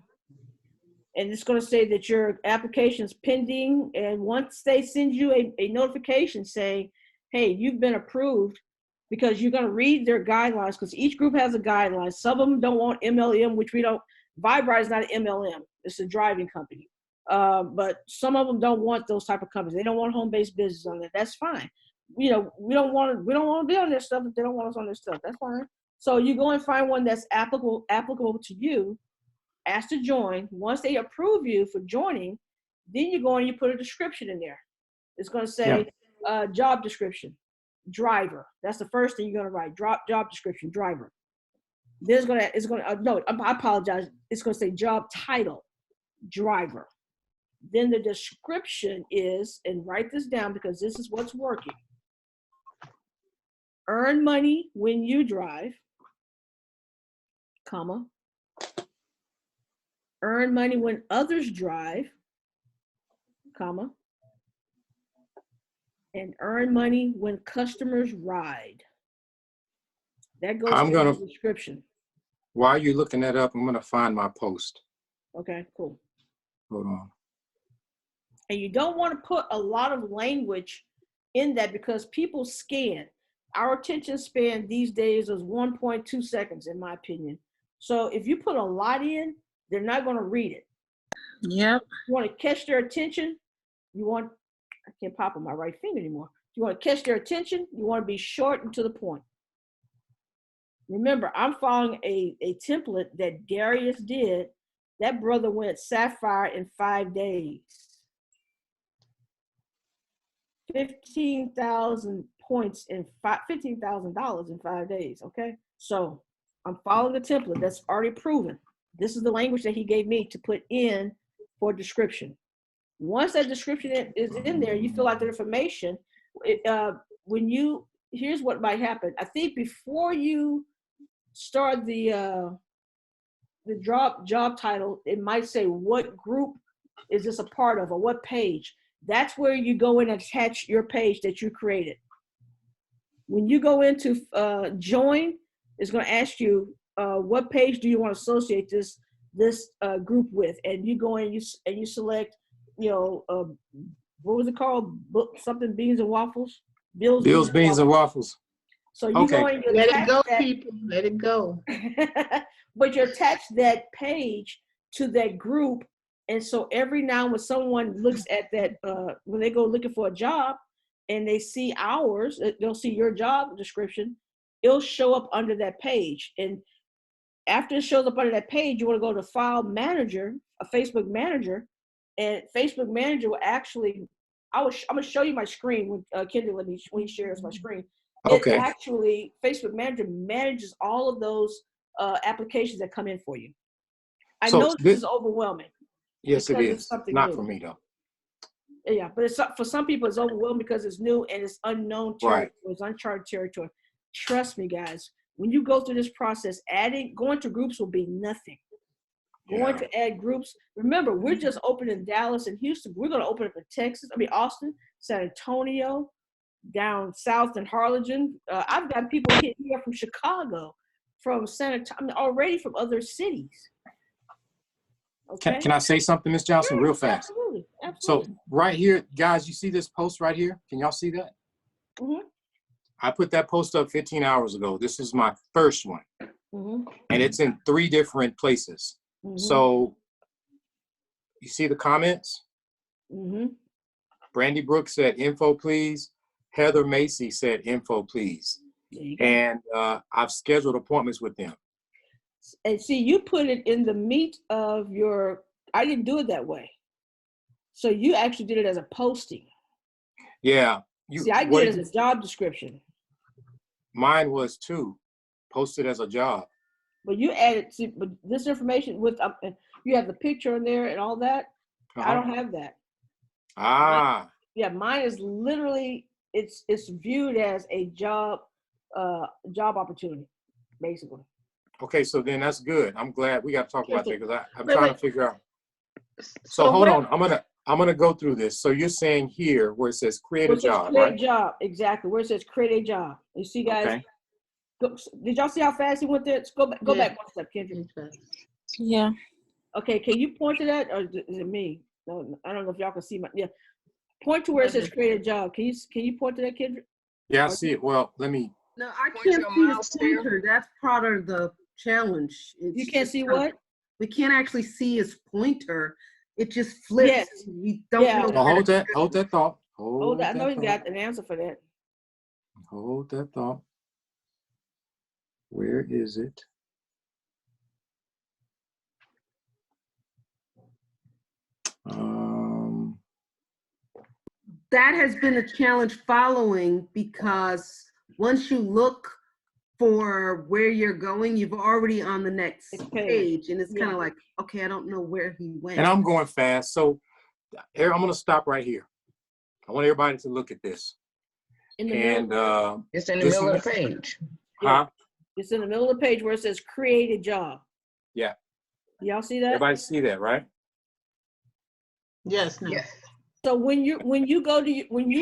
And it's going to say that your application is pending. And once they send you a notification saying, hey, you've been approved, because you're going to read their guidelines, because each group has a guideline. Some of them don't want MLM, which we don't. VibeRide is not an MLM. It's a driving company. But some of them don't want those type of companies. They don't want home-based business on that. That's fine. You know, we don't want to be on their stuff if they don't want us on their stuff. That's fine. So you go and find one that's applicable to you. Ask to join. Once they approve you for joining, then you go and you put a description in there. It's going to say job description, driver. That's the first thing you're going to write. Job description, driver. Then I apologize. It's going to say job title, driver. Then the description is, and write this down because this is what's working. Earn money when you drive, comma. Earn money when others drive, comma. And earn money when customers ride. That goes to the description. While you're looking that up, I'm going to find my post. Okay, cool. Hold on. And you don't want to put a lot of language in that because people scan. Our attention span these days is 1.2 seconds, in my opinion. So if you put a lot in, they're not going to read it. Yep. You want to catch their attention. I can't pop on my right finger anymore. You want to catch their attention. You want to be short and to the point. Remember, I'm following a template that Darius did. That brother went Sapphire in 5 days. 15,000 points in $15,000 in 5 days. Okay. So I'm following the template that's already proven. This is the language that he gave me to put in for description. Once that description is in there, you fill out the information. Here's what might happen. I think before you start the job title, it might say what group is this a part of or what page. That's where you go in and attach your page that you created. When you go into join, it's going to ask you what page do you want to associate this group with, and you go in and you select, what was it called? Something beans and waffles. Bill's beans and waffles. So you go and you let it go, people. Let it go. But you attach that page to that group, and so every now when someone looks at that, when they go looking for a job, and they see ours, they'll see your job description. It'll show up under that page, and after it shows up under that page, you want to go to File Manager, a Facebook Manager, and Facebook Manager will actually. I'm gonna show you my screen when Kendra when he shares my screen. Okay. It actually, Facebook Manager manages all of those applications that come in for you. I know this is overwhelming. Yes, it is. Not for me though. Yeah, but for some people, it's overwhelming because it's new and it's unknown territory. Right. It's uncharted territory. Trust me, guys. When you go through this process, going to groups will be nothing. Going to add groups. Remember, we're just opening Dallas and Houston. We're going to open up in Texas. Austin, San Antonio, down south in Harlingen. I've got people hitting me up from Chicago, from already from other cities. Okay. Can I say something, Ms. Johnson, real fast? Absolutely. So right here, guys, you see this post right here? Can y'all see that? Mm-hmm. I put that post up 15 hours ago. This is my first one. Mm-hmm. And it's in 3 different places. Mm-hmm. So you see the comments? Mm-hmm. Brandy Brooks said, info, please. Heather Macy said, info, please. And I've scheduled appointments with them. And see, you put it in the meat of your, I didn't do it that way. So you actually did it as a posting. Yeah. See, I did it as a job description. Mine was too, posted as a job. But you added, see, but this information with, you have the picture in there and all that. I don't have that. Mine is literally, it's viewed as a job opportunity, basically. Okay, so then that's good. I'm glad we got to talk about that because I'm trying to figure out. So hold on, I'm gonna go through this. So you're saying here where it says create a job, right? Create a job, exactly. Where it says create a job. You see, guys. Okay. Did y'all see how fast he went there? Let's go back one step, Kendra. Yeah. Okay, can you point to that, or is it me? No, I don't know if y'all can see my. Yeah, point to where it says create a job. Can you point to that, Kendra? Yeah, I see it. Well, let me. No, I can't see his pointer. That's part of the challenge. You can't see what? We can't actually see his pointer. It just flips. Yes. We don't know. Well, hold that thought. Hold that. I know he's got an answer for that. Hold that thought. Where is it? That has been a challenge following, because once you look for where you're going, you've already on the next page, and it's kind of like, okay, I don't know where he went. And I'm going fast, so I'm going to stop right here. I want everybody to look at this. It's in the middle of the page. Huh? It's in the middle of the page where it says create a job. Yeah. Y'all see that? Everybody see that, right? Yes. No. Yes. So when you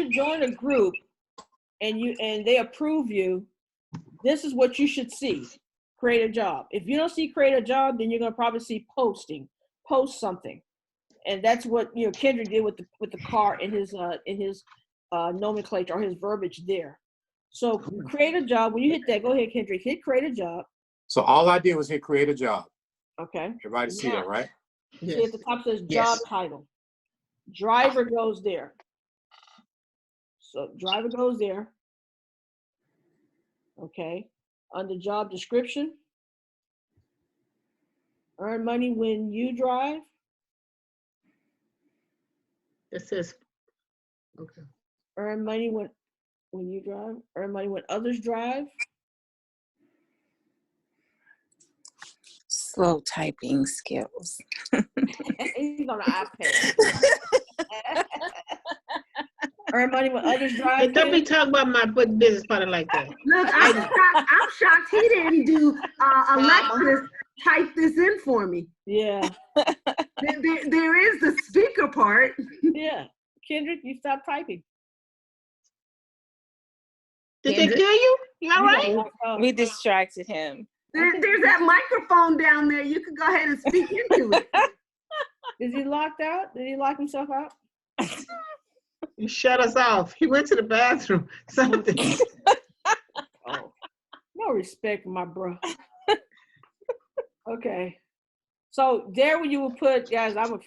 join a group and they approve you, this is what you should see: create a job. If you don't see create a job, then you're gonna probably see post something, and that's what Kendrick did with the car in his nomenclature or his verbiage there. So create a job. When you hit that, go ahead, Kendrick, hit create a job. So all I did was hit create a job. Okay. Everybody see that, right? See at the top says job title. Driver goes there. So driver goes there. Okay. Under job description, earn money when you drive. It says, okay. Earn money when you drive. Earn money when others drive. Slow typing skills. He's on an iPad. Earn money when others drive. Hey, don't be talking about my business partner like that. Look, I'm shocked he didn't do Alexis type this in for me. Yeah. There is the speaker part. Yeah. Kendrick, you stop typing. Did they kill you? You all right? We distracted him. There's that microphone down there. You can go ahead and speak into it. Is he locked out? Did he lock himself out? You shut us off. He went to the bathroom. Something. Oh, no respect for my bro. Okay. So there, where you will put, guys, I'll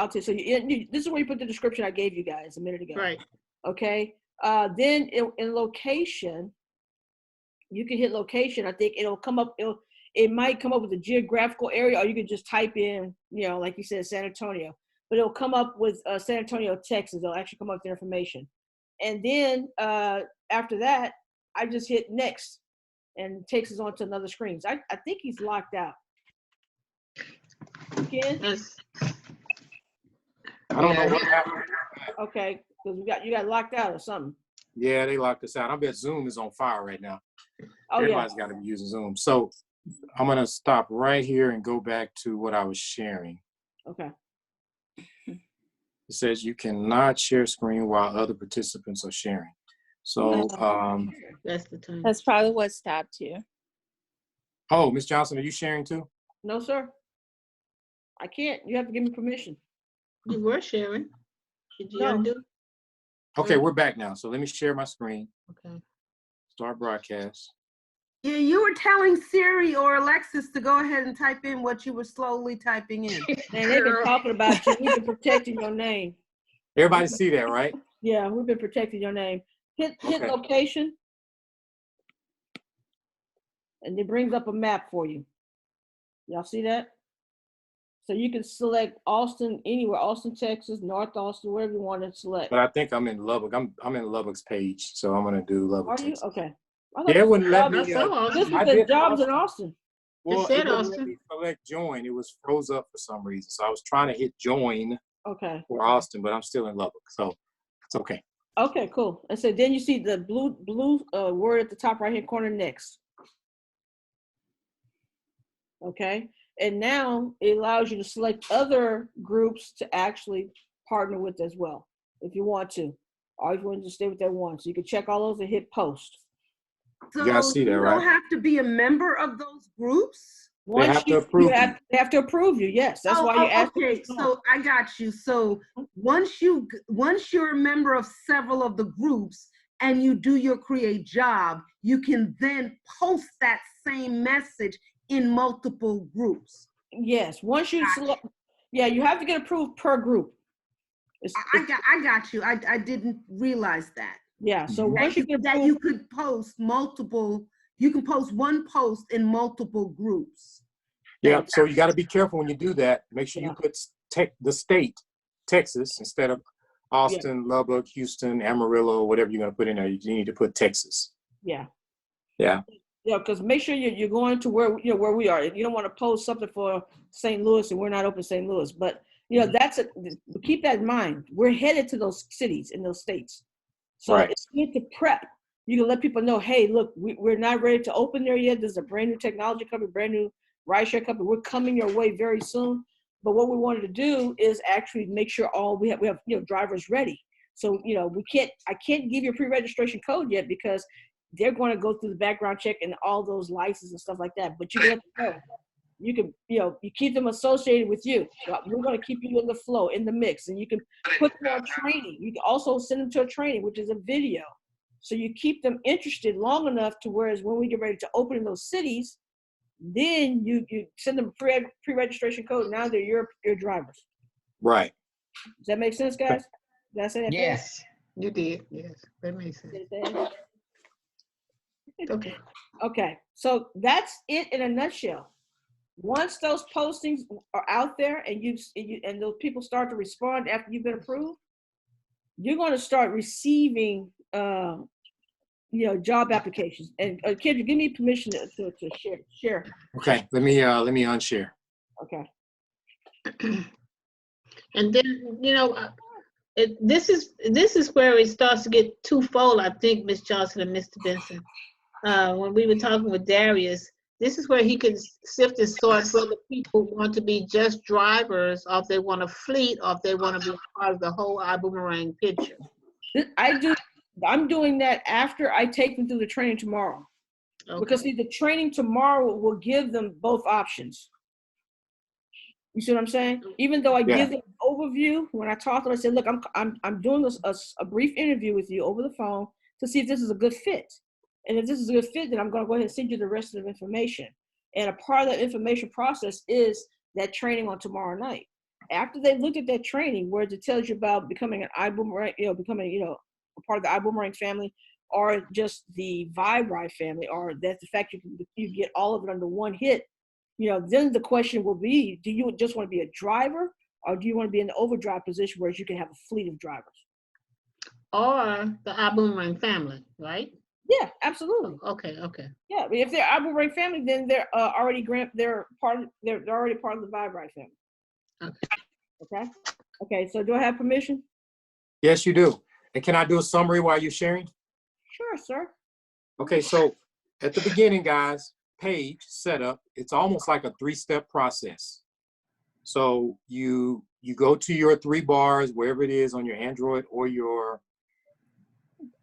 tell you. So this is where you put the description I gave you guys a minute ago. Right. Okay. Then in location, you can hit location. I think it'll come up. It might come up with a geographical area, or you could just type in, like you said, San Antonio. But it'll come up with San Antonio, Texas. It'll actually come up with the information. And then after that, I just hit next, and it takes us on to another screen. So I think he's locked out. Ken? Yes. I don't know what happened. Okay, because you got locked out or something. Yeah, they locked us out. I bet Zoom is on fire right now. Oh, everybody's got to be using Zoom. So I'm going to stop right here and go back to what I was sharing. Okay. It says you cannot share screen while other participants are sharing. So, That's the time. That's probably what stopped you. oh, Ms. Johnson, are you sharing too? No, sir. I can't. You have to give me permission. You were sharing. Did you No. undo? Okay, we're back now. So let me share my screen. Okay. Start broadcast. Yeah, you were telling Siri or Alexis to go ahead and type in what you were slowly typing in. And they've been talking about you. We've been protecting your name. Everybody see that, right? Yeah, we've been protecting your name. Hit Okay. location. And it brings up a map for you. Y'all see that? So you can select Austin anywhere, Austin, Texas, North Austin, wherever you want to select. But I think I'm in Lubbock. I'm in Lubbock's page, so I'm gonna do Lubbock. Are you? Texas. Okay. Yeah, it wouldn't let me. That's so awesome. This is I the did jobs in Austin. Austin. Well, said it wouldn't let Austin. me select join. It was froze up for some reason. So I was trying to hit join Okay. for Austin, but I'm still in Lubbock, so it's okay. Okay, cool. And so then you see the blue word at the top right hand corner, next. Okay. And now it allows you to select other groups to actually partner with as well, if you want to, or if you want to stay with that one. So you can check all those and hit post. So You guys see that, you right? don't have to be a member of those groups? Once have to approve they have to approve you. Yes, that's why you asked. Okay, so I got you. So once you're a member of several of the groups and you do your create job, you can then post that same message in multiple groups. Yes, once you Gotcha. select, yeah, you have to get approved per group. I got you. I didn't realize that. Yeah, so Mhm. once you get That approved, you could post multiple, you can post one post in multiple groups. Yeah, so you got to be careful when you do that. Make sure Yeah. you put the state, Texas, instead of Austin, Lubbock, Houston, Amarillo, whatever you're going to put in there. You need to put Texas. yeah. Yeah. Yeah, because make sure you're going to where where we are. You don't want to post something for St. Louis and we're not open St. Louis. But keep that in mind. We're headed to those cities in those states. So Right. it's good to prep. You can let people know, hey, look, we're not ready to open there yet. There's a brand new technology company, brand new rideshare company. We're coming your way very soon. But what we wanted to do is actually make sure we have drivers ready. So I can't give you a pre-registration code yet because they're going to go through the background check and all those licenses and stuff like that. But you can let them know. You can, you keep them associated with you. We're going to keep you in the flow, in the mix, and you can put them on training. You can also send them to a training, which is a video. So you keep them interested long enough to whereas when we get ready to open in those cities, then you send them a pre-registration code. Now they're your drivers. Right. Does that make sense, guys? Did I say that? Yes. You did. Yes, that makes sense. Fast? Okay. Okay, so that's it in a nutshell. Once those postings are out there and and those people start to respond after you've been approved, you're going to start receiving job applications. And Kendra, give me permission to share. Okay. Let me unshare. Okay. And then this is where it starts to get twofold. I think, Ms. Johnson and Mr. Benson. When we were talking with Darius, this is where he can sift and sort whether people want to be just drivers, or if they want a fleet, or if they want to be part of the whole iBoomerang picture. I'm doing that after I take them through the training tomorrow. Okay. Because see, the training tomorrow will give them both options. You see what I'm saying? Even though I give them an overview, when I talk to them, I say, look, I'm doing a brief interview with you over the phone to see if this is a good fit. And if this is a good fit, then I'm going to go ahead and send you the rest of the information. And a part of that information process is that training on tomorrow night. After they looked at that training, where it tells you about becoming an iBoomerang, becoming, a part of the iBoomerang family, or just the Vibe Ride family, or that's the fact you get all of it under one hit, then the question will be, do you just want to be a driver, or do you want to be in the overdrive position where you can have a fleet of drivers? Or the iBoomerang family, right? Yeah, absolutely. Okay. Yeah, but if they're iBoomerang family, then they're already they're already part of the Vibe Ride family. Okay. So do I have permission? Yes, you do. And can I do a summary while you're sharing? Sure, sir. Okay, so at the beginning, guys, page setup, it's almost like a 3-step process. So you go to your 3 bars, wherever it is on your Android or your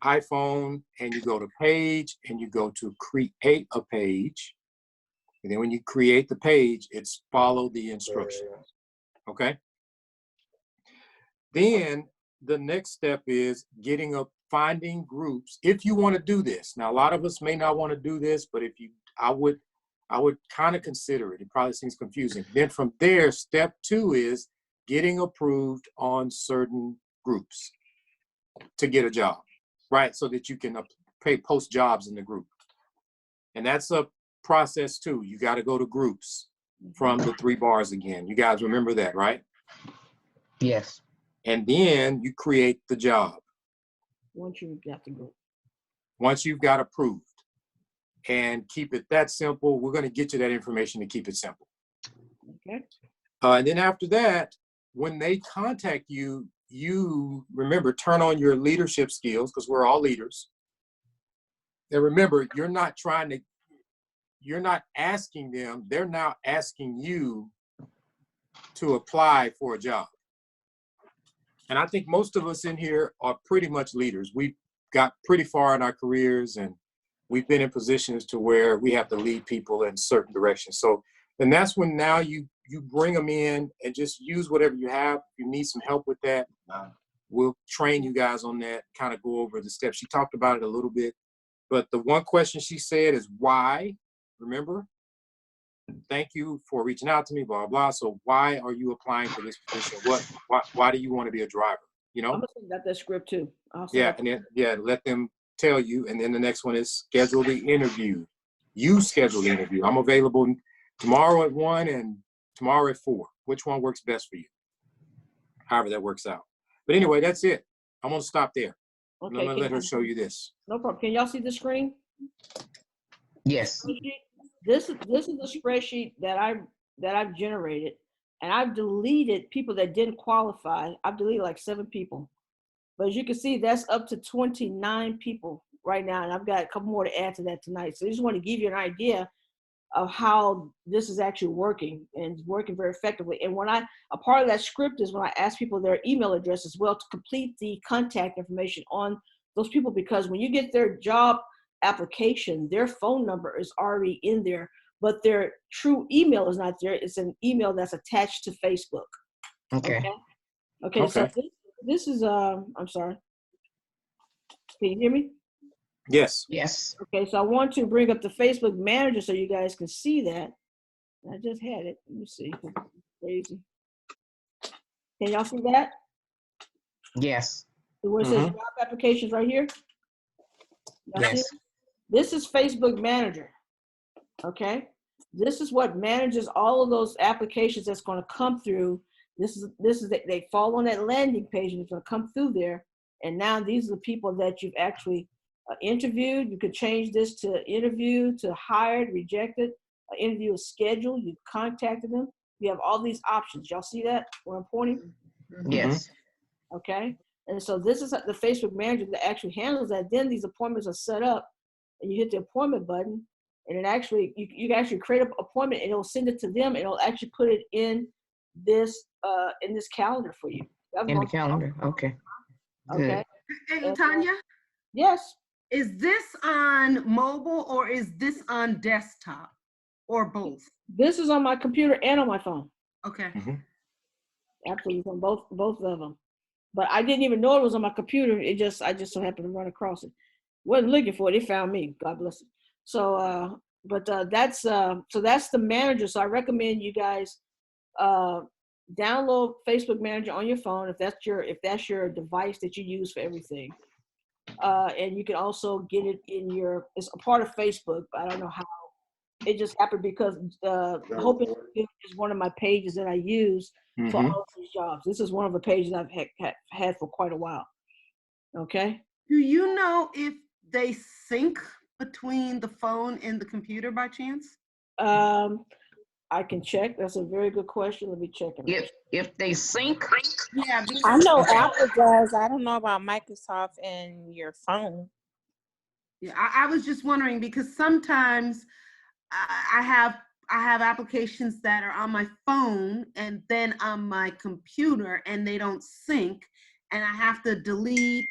iPhone and you go to page and you go to create a page. And then when you create the page, it's follow the instructions. Okay. Then the next step is finding groups. If you want to do this. Now, a lot of us may not want to do this, but I would kind of consider it. It probably seems confusing. Then from there, step 2 is getting approved on certain groups to get a job, right? So that you can post jobs in the group. And that's a process too. You got to go to groups from the 3 bars again. You guys remember that, right? Yes. And then you create the job. Once you've got the group. Once you've got approved. And keep it that simple. We're going to get you that information to keep it simple. Okay. And then after that, when they contact you, you remember, turn on your leadership skills, because we're all leaders. And remember, you're not asking them, they're now asking you to apply for a job. And I think most of us in here are pretty much leaders. We've got pretty far in our careers and we've been in positions to where we have to lead people in certain directions. So, and that's when now you bring them in and just use whatever you have. If you need some help with that, we'll train you guys on that, kind of go over the steps. She talked about it a little bit, but the one question she said is why, remember? Thank you for reaching out to me, blah, blah. So why are you applying for this position? Why do you want to be a driver? You know? I'm gonna send that script too. Yeah, and then, let them tell you. And then the next one is schedule the interview. You schedule the interview. I'm available tomorrow at 1 and tomorrow at 4. Which one works best for you? However that works out. But anyway, that's it. I'm gonna stop there. Okay, I'm gonna let her show you this. No problem. Can y'all see the screen? Yes. This is the spreadsheet that I've generated, and I've deleted people that didn't qualify. I've deleted like 7 people, but as you can see, that's up to 29 people right now, and I've got a couple more to add to that tonight. So I just want to give you an idea of how this is actually working, and working very effectively. And a part of that script is when I ask people their email address as well to complete the contact information on those people, because when you get their job application, their phone number is already in there, but their true email is not there. It's an email that's attached to Facebook. Okay. Okay. So this is I'm sorry. Can you hear me? Yes. Yes. Okay, so I want to bring up the Facebook Manager so you guys can see that. I just had it. Let me see. Crazy. Can y'all see that? Yes. Where it says job applications right here? Yes. This is Facebook Manager. Okay. This is what manages all of those applications that's going to come through. They fall on that landing page and it's going to come through there. And now these are the people that you've actually interviewed. You could change this to interview, to hired, rejected. Interview is scheduled. You've contacted them. You have all these options. Y'all see that where I'm pointing? Yes. Okay. And so this is the Facebook Manager that actually handles that. Then these appointments are set up, and you hit the appointment button, and it actually you can actually create an appointment, and it'll send it to them, and it'll actually put it in this calendar for you. In the calendar. Okay. Okay. And Tanya, Yes. is this on mobile or is this on desktop or both? This is on my computer and on my phone. Okay. Absolutely, on both of them. But I didn't even know it was on my computer. I just so happened to run across it. Wasn't looking for it. It found me. God bless it. So, that's the Manager. So I recommend you guys download Facebook Manager on your phone if that's your device that you use for everything. And you can also get it it's a part of Facebook, but I don't know how. It just happened because Hope Institute is one of my pages that I use for all of these jobs. This is one of the pages I've had for quite a while. Okay. Do you know if they sync between the phone and the computer by chance? I can check. That's a very good question. Let me check it. If they sync. Yeah. I know Apple does. I don't know about Microsoft and your phone. Yeah, I was just wondering because sometimes I have applications that are on my phone and then on my computer and they don't sync, and I have to delete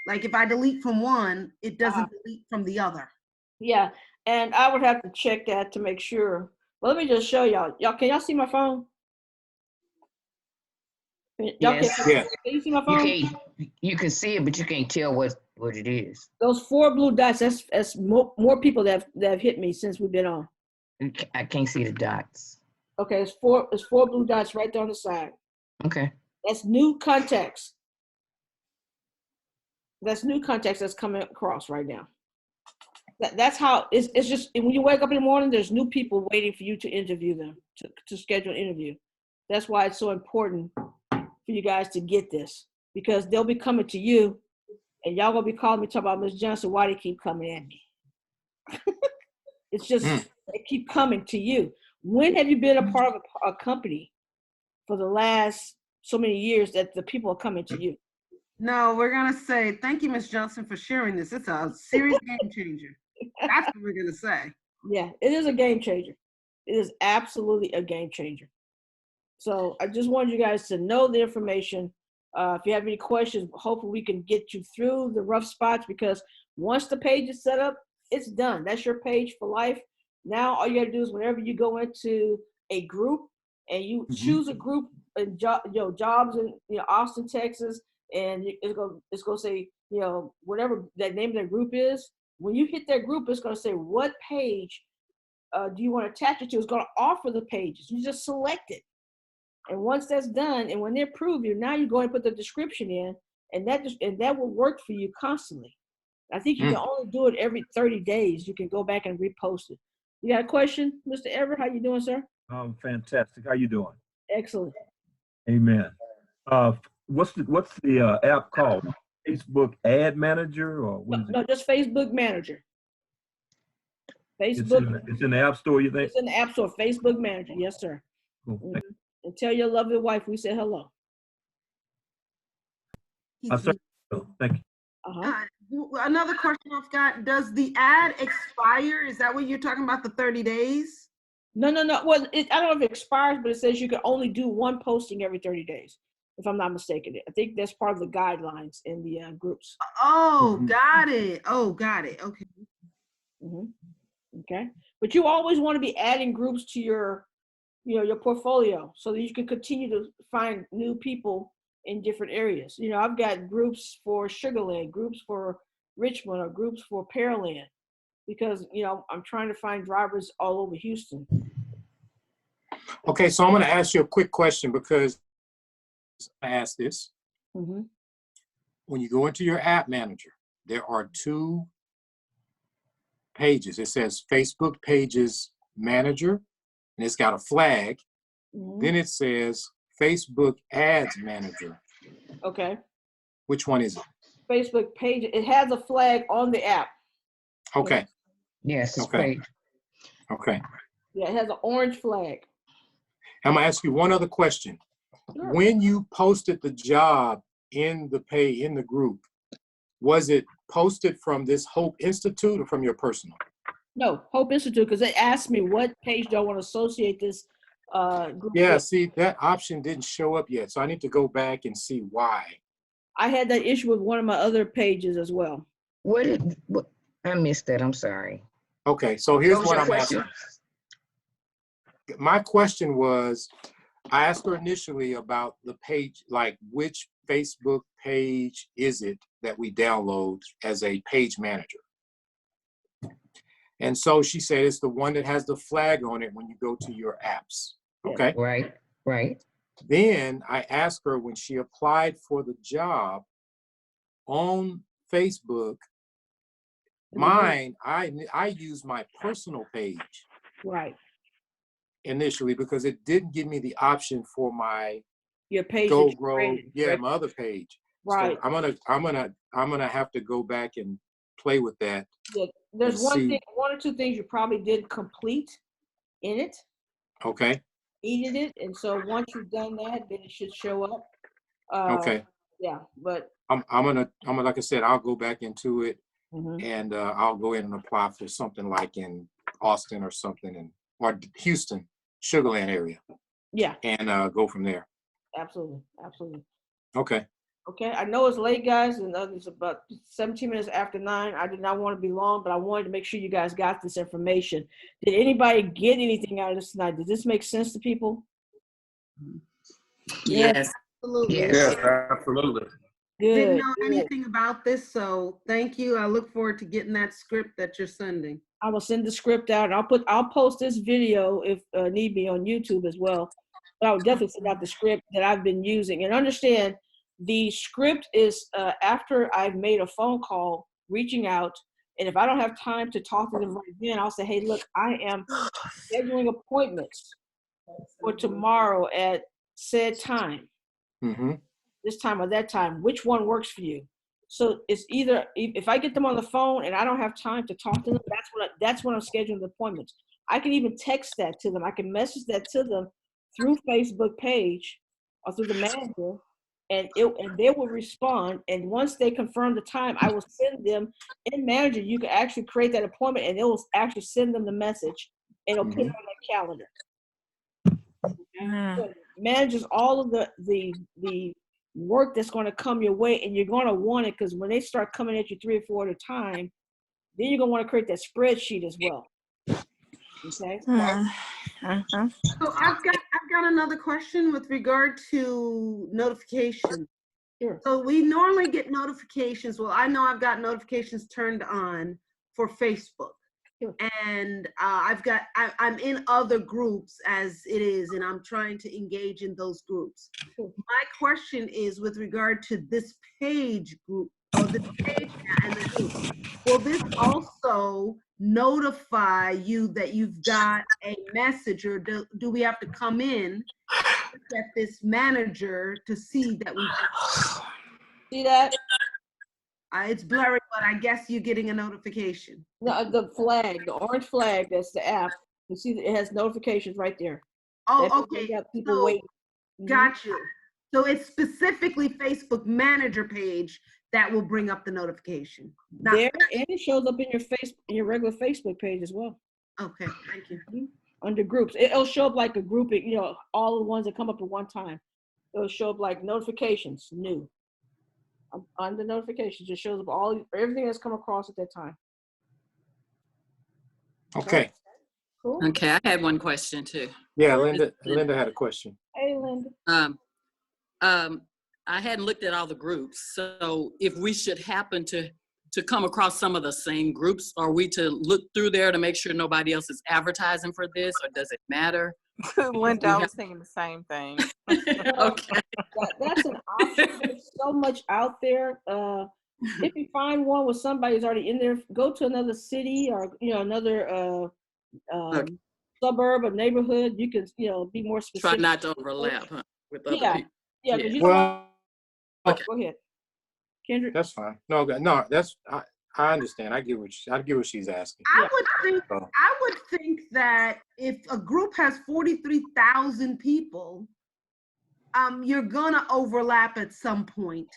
Like if I delete from one, it doesn't delete from the other. Yeah, and I would have to check that to make sure. Well, let me just show y'all. Can y'all see my phone? Yes. Yeah. Can you see my phone? You can see it, but you can't tell what it is. Those 4 blue dots, that's more people that have hit me since we've been on. I can't see the dots. Okay, it's four blue dots right there on the side. Okay. That's new context. That's new context that's coming across right now. That's how it's just when you wake up in the morning, there's new people waiting for you to interview them, to schedule an interview. That's why it's so important for you guys to get this, because they'll be coming to you and y'all gonna be calling me talking about, Ms. Johnson, why they keep coming at me? It's just they keep coming to you. When have you been a part of a company for the last so many years that the people are coming to you? No, we're gonna say thank you, Ms. Johnson, for sharing this. It's a serious game changer. That's what we're gonna say. Yeah, it is a game changer. It is absolutely a game changer. So I just wanted you guys to know the information. If you have any questions, hopefully we can get you through the rough spots, because once the page is set up, it's done. That's your page for life. Now all you gotta do is whenever you go into a group and you choose a group in jobs in Austin, Texas, and it's gonna say whatever that name of that group is. When you hit that group, it's gonna say what page do you want to attach it to. It's gonna offer the pages. You just select it. And once that's done, and when they approve you, now you go and put the description in, and that will work for you constantly. I think you can only do it every 30 days. You can go back and repost it. You got a question, Mr. Everett? How you doing, sir? Fantastic. How you doing? Excellent. Amen. What's the app called? Facebook Ad Manager, or what is it? No, just Facebook Manager. Facebook. It's in the App Store, you think? It's in the App Store. Facebook Manager. Yes, sir. Cool. And tell your lovely wife we said hello. Thank you. Another question I've got, does the ad expire? Is that what you're talking about, the 30 days? No. Well, I don't know if it expires, but it says you can only do one posting every 30 days, if I'm not mistaken. I think that's part of the guidelines in the groups. Oh, got it. Okay. Okay. But you always want to be adding groups to your portfolio so that you can continue to find new people in different areas. I've got groups for Sugarland, groups for Richmond, or groups for Pearland, because, I'm trying to find drivers all over Houston. Okay, so I'm going to ask you a quick question, because I asked this. When you go into your app manager, there are 2 pages. It says Facebook Pages Manager, and it's got a flag. Then it says Facebook Ads Manager. Okay. Which one is it? Facebook page. It has a flag on the app. Okay. Yes. Okay. Okay. Yeah, it has an orange flag. I'm gonna ask you one other question. Sure. When you posted the job in the group, was it posted from this Hope Institute or from your personal? No, Hope Institute, because they asked me what page do I want to associate this group with. See, that option didn't show up yet, so I need to go back and see why. I had that issue with one of my other pages as well. What I missed that. I'm sorry. Okay, so here's what I'm asking. My question was, I asked her initially about the page, like which Facebook page is it that we download as a page manager? And so she said it's the one that has the flag on it when you go to your apps. Okay. Right. Then I asked her when she applied for the job on Facebook, mine, I used my personal page. Right. Initially, because it didn't give me the option for your page my other page. Right. So I'm gonna have to go back and play with that. Yeah. There's one or two things you probably didn't complete in it. Okay. Needed it, and so once you've done that, then it should show up. Okay. Yeah, but I'm gonna like I said, I'll go back into it, and I'll go in and apply for something like in Austin or something, or Houston, Sugarland area. Yeah. And go from there. Absolutely. Okay. Okay, I know it's late, guys, and it's about 17 minutes after 9. I did not want to be long, but I wanted to make sure you guys got this information. Did anybody get anything out of this tonight? Does this make sense to people? Yes. Absolutely. Yes. absolutely. Didn't Good. know anything about this, so thank you. I look forward to getting that script that you're sending. I will send the script out, and I'll post this video if need be on YouTube as well. But I will definitely send out the script that I've been using. And understand, the script is after I've made a phone call, reaching out, and if I don't have time to talk to them right then, I'll say, hey, look, I am scheduling appointments for tomorrow at said time. This time or that time, which one works for you? So it's either, if I get them on the phone and I don't have time to talk to them, that's when I'm scheduling the appointments. I can even text that to them. I can message that to them through Facebook page or through the manager, and they will respond. And once they confirm the time, I will send them in Manager. You can actually create that appointment, and it will actually send them the message, and it'll put it on their calendar. So it manages all of the work that's going to come your way, and you're going to want it, because when they start coming at you 3 or 4 at a time, then you're going to want to create that spreadsheet as well. Okay. So I've got another question with regard to notifications. Sure. So we normally get notifications. Well, I know I've got notifications turned on for Facebook. Sure. And I'm in other groups as it is, and I'm trying to engage in those groups. Sure. My question is with regard to this page group, or this page and the group. Will this also notify you that you've got a message, or do we have to come in at this manager to see that we See that? it's blurry, but I guess you're getting a notification. No, the flag, the orange flag, that's the app. You see that it has notifications right there. Oh, That's okay. got people So, waiting. got you. So it's specifically Facebook Manager page that will bring up the notification. There, and it shows up in your regular Facebook page as well. Okay, thank you. Under groups, it'll show up like a grouping. You know, all the ones that come up at one time. It'll show up like notifications, new. Under notifications, it shows up everything that's come across at that time. Okay. Cool. Okay, I had one question too. Yeah, Linda had a question. Hey, Linda. I hadn't looked at all the groups, so if we should happen to come across some of the same groups, are we to look through there to make sure nobody else is advertising for this, or does it matter? Linda, I was thinking the same thing. Okay. That's an option. There's so much out there. If you find one with somebody who's already in there, go to another city or another suburb or neighborhood. You can be more specific. Try not to overlap with other people. Yeah. Well, okay. Go ahead, Kendrick. That's fine. No, that's I understand. I get what she's asking. I would think that if a group has 43,000 people, you're gonna overlap at some point.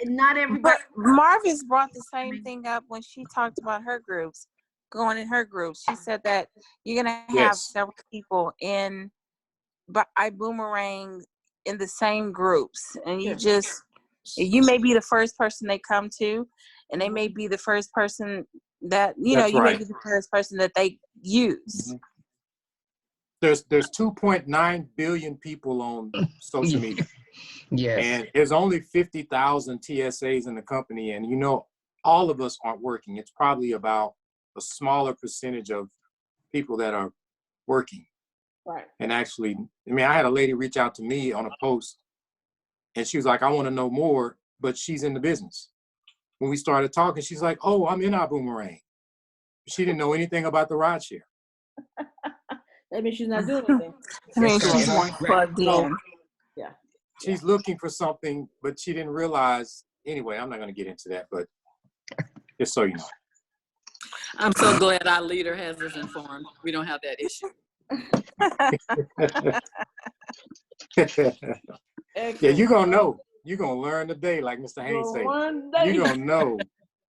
Not everybody. But Marvis brought the same thing up when she talked about her groups, going in her groups. She said that you're gonna have several people in iBoomerang in the same groups, and you may be the first person they come to, and they may be the first person that may be the first person that they use. There's 2.9 billion people on social media. Yes. And there's only 50,000 TSAs in the company, and all of us aren't working. It's probably about a smaller percentage of people that are working. Right. And actually, I had a lady reach out to me on a post, and she was like, I want to know more, but she's in the business. When we started talking, she's like, oh, I'm in iBoomerang. She didn't know anything about the rideshare. That means she's not doing anything. I mean, she's more plugged in. Yeah. She's looking for something, but she didn't realize. Anyway, I'm not going to get into that, but just so you know. I'm so glad our leader has us informed. We don't have that issue. Yeah, you're going to know. You're going to learn today, like Mr. Haynes said. You're going to know.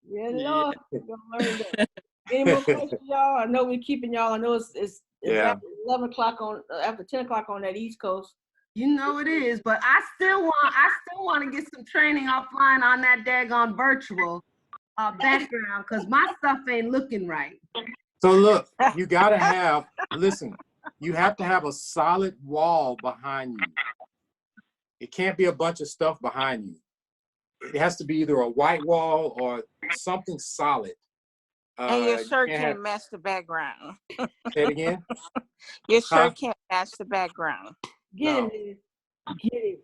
Yeah, Lord. You're going to learn that. Any more questions, y'all? I know we're keeping y'all. I know it's after 11 o'clock after 10 o'clock on that East Coast. You know it is, but I still want to get some training offline on that daggone virtual background because my stuff ain't looking right. So look, you gotta have, listen, you have to have a solid wall behind you. It can't be a bunch of stuff behind you. It has to be either a white wall or something solid. And your shirt can't can't match the background. Say it again? Your shirt can't match the background. Get it. Get it.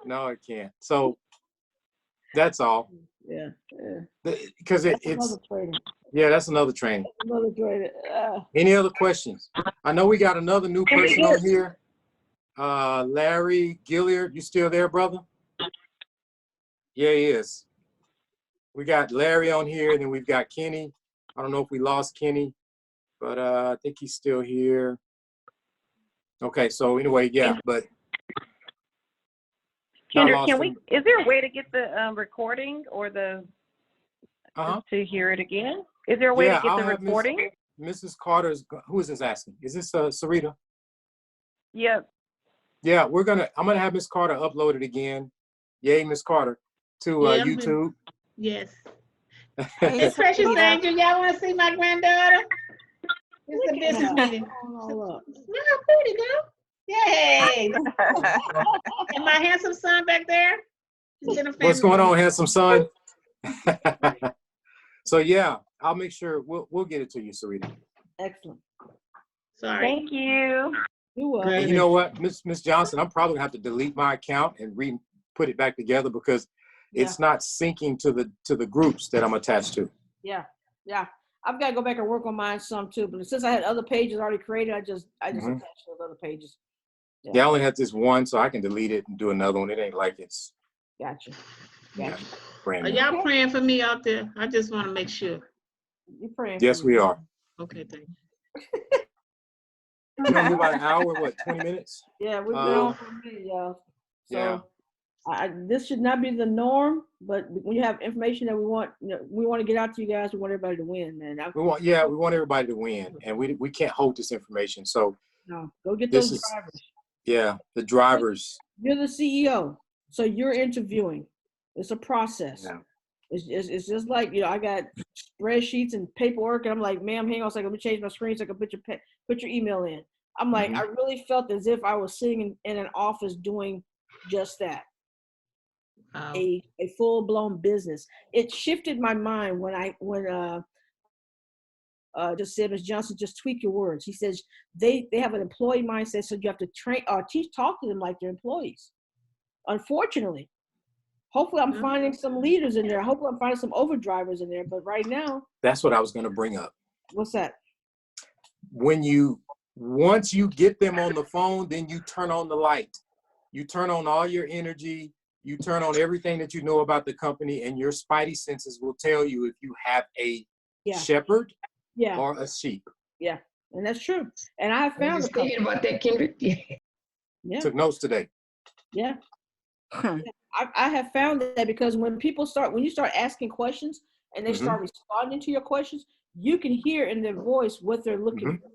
No, it can't. So that's all. Yeah. Because it's another training. Yeah, that's another training. Another training. Any other questions? I know we got another new person on here. Larry Gilliard, you still there, brother? Yeah, he is. We got Larry on here, and then we've got Kenny. I don't know if we lost Kenny, but I think he's still here. Okay, so anyway, yeah, but Kendra, is there a way to get the recording or the to hear it again? Is there a way to get the recording? Mrs. Carter's, who is this asking? Is this Sarita? Yep. Yeah, I'm gonna have Miss Carter upload it again. Yay, Miss Carter, to YouTube. Yes. Hey, Precious Angel, y'all want to see my granddaughter? It's a business meeting. Look how pretty, girl. Yay! And my handsome son back there. What's going on, handsome son? So yeah, I'll make sure we'll get it to you, Sarita. Excellent. Sorry. Thank you. And you know what, Miss Johnson, I'm probably gonna have to delete my account and put it back together because it's not syncing to the groups that I'm attached to. Yeah. I've got to go back and work on mine some too. But since I had other pages already created, I just attached those other pages. Yeah, I only have this one, so I can delete it and do another one. It ain't like it's. Gotcha. Are y'all praying for me out there? I just want to make sure. You're praying. Yes, we are. Okay, thank you. We're gonna do about an hour, what, 20 minutes? Yeah, we've been on for a minute, y'all. So this should not be the norm, but when you have information that we want to get out to you guys, we want everybody to win, man. We want everybody to win, and we can't hold this information. So go get those drivers. Yeah, the drivers. You're the CEO, so you're interviewing. It's a process. Yeah. It's just like, I got spreadsheets and paperwork, and I'm like, ma'am, hang on a second, let me change my screen so I can put your email in. I'm like, I really felt as if I was sitting in an office doing just that. A full-blown business. It shifted my mind when just said, Ms. Johnson, just tweak your words. He says they have an employee mindset, so you have to talk to them like they're employees. Unfortunately, hopefully I'm finding some leaders in there. Hopefully I'm finding some overdrivers in there. But right now, that's what I was going to bring up. What's that? Once you get them on the phone, then you turn on the light. You turn on all your energy. You turn on everything that you know about the company, and your spidey senses will tell you if you have a shepherd or a sheep. Yeah, and that's true. And I have found thinking about that, Kendrick. Yeah. Took notes today. Yeah. I have found that because when you start asking questions and they start responding to your questions, you can hear in their voice what they're looking for.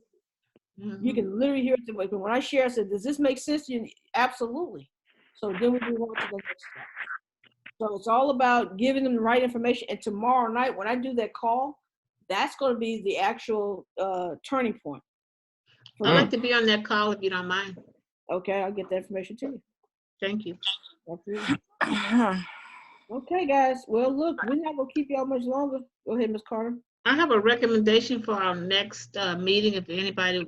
You can literally hear it. But when I share, I said, does this make sense to you? Absolutely. So then we move on to the next step. So it's all about giving them the right information. And tomorrow night, when I do that call, that's going to be the actual turning point. I'd like to be on that call if you don't mind. Okay, I'll get that information to you. Thank you. Okay, guys. Well, look, we're not going to keep y'all much longer. Go ahead, Ms. Carter. I have a recommendation for our next meeting if anybody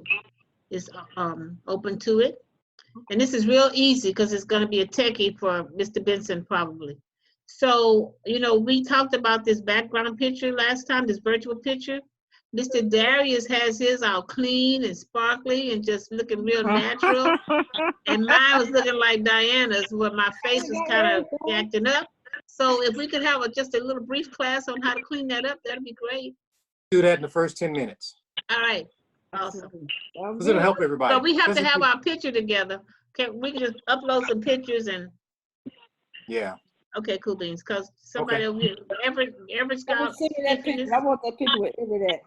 is open to it. And this is real easy because it's going to be a techie for Mr. Benson probably. So, we talked about this background picture last time, this virtual picture. Mr. Darius has his all clean and sparkly and just looking real natural. And mine was looking like Diana's where my face was kind of acting up. So if we could have just a little brief class on how to clean that up, that'd be great. Do that in the first 10 minutes. All right. Awesome. Because it'll help everybody. So we have to have our picture together. We can just upload some pictures and. Yeah. Okay, cool beans. Because somebody over here, average guy. I want that picture with internet.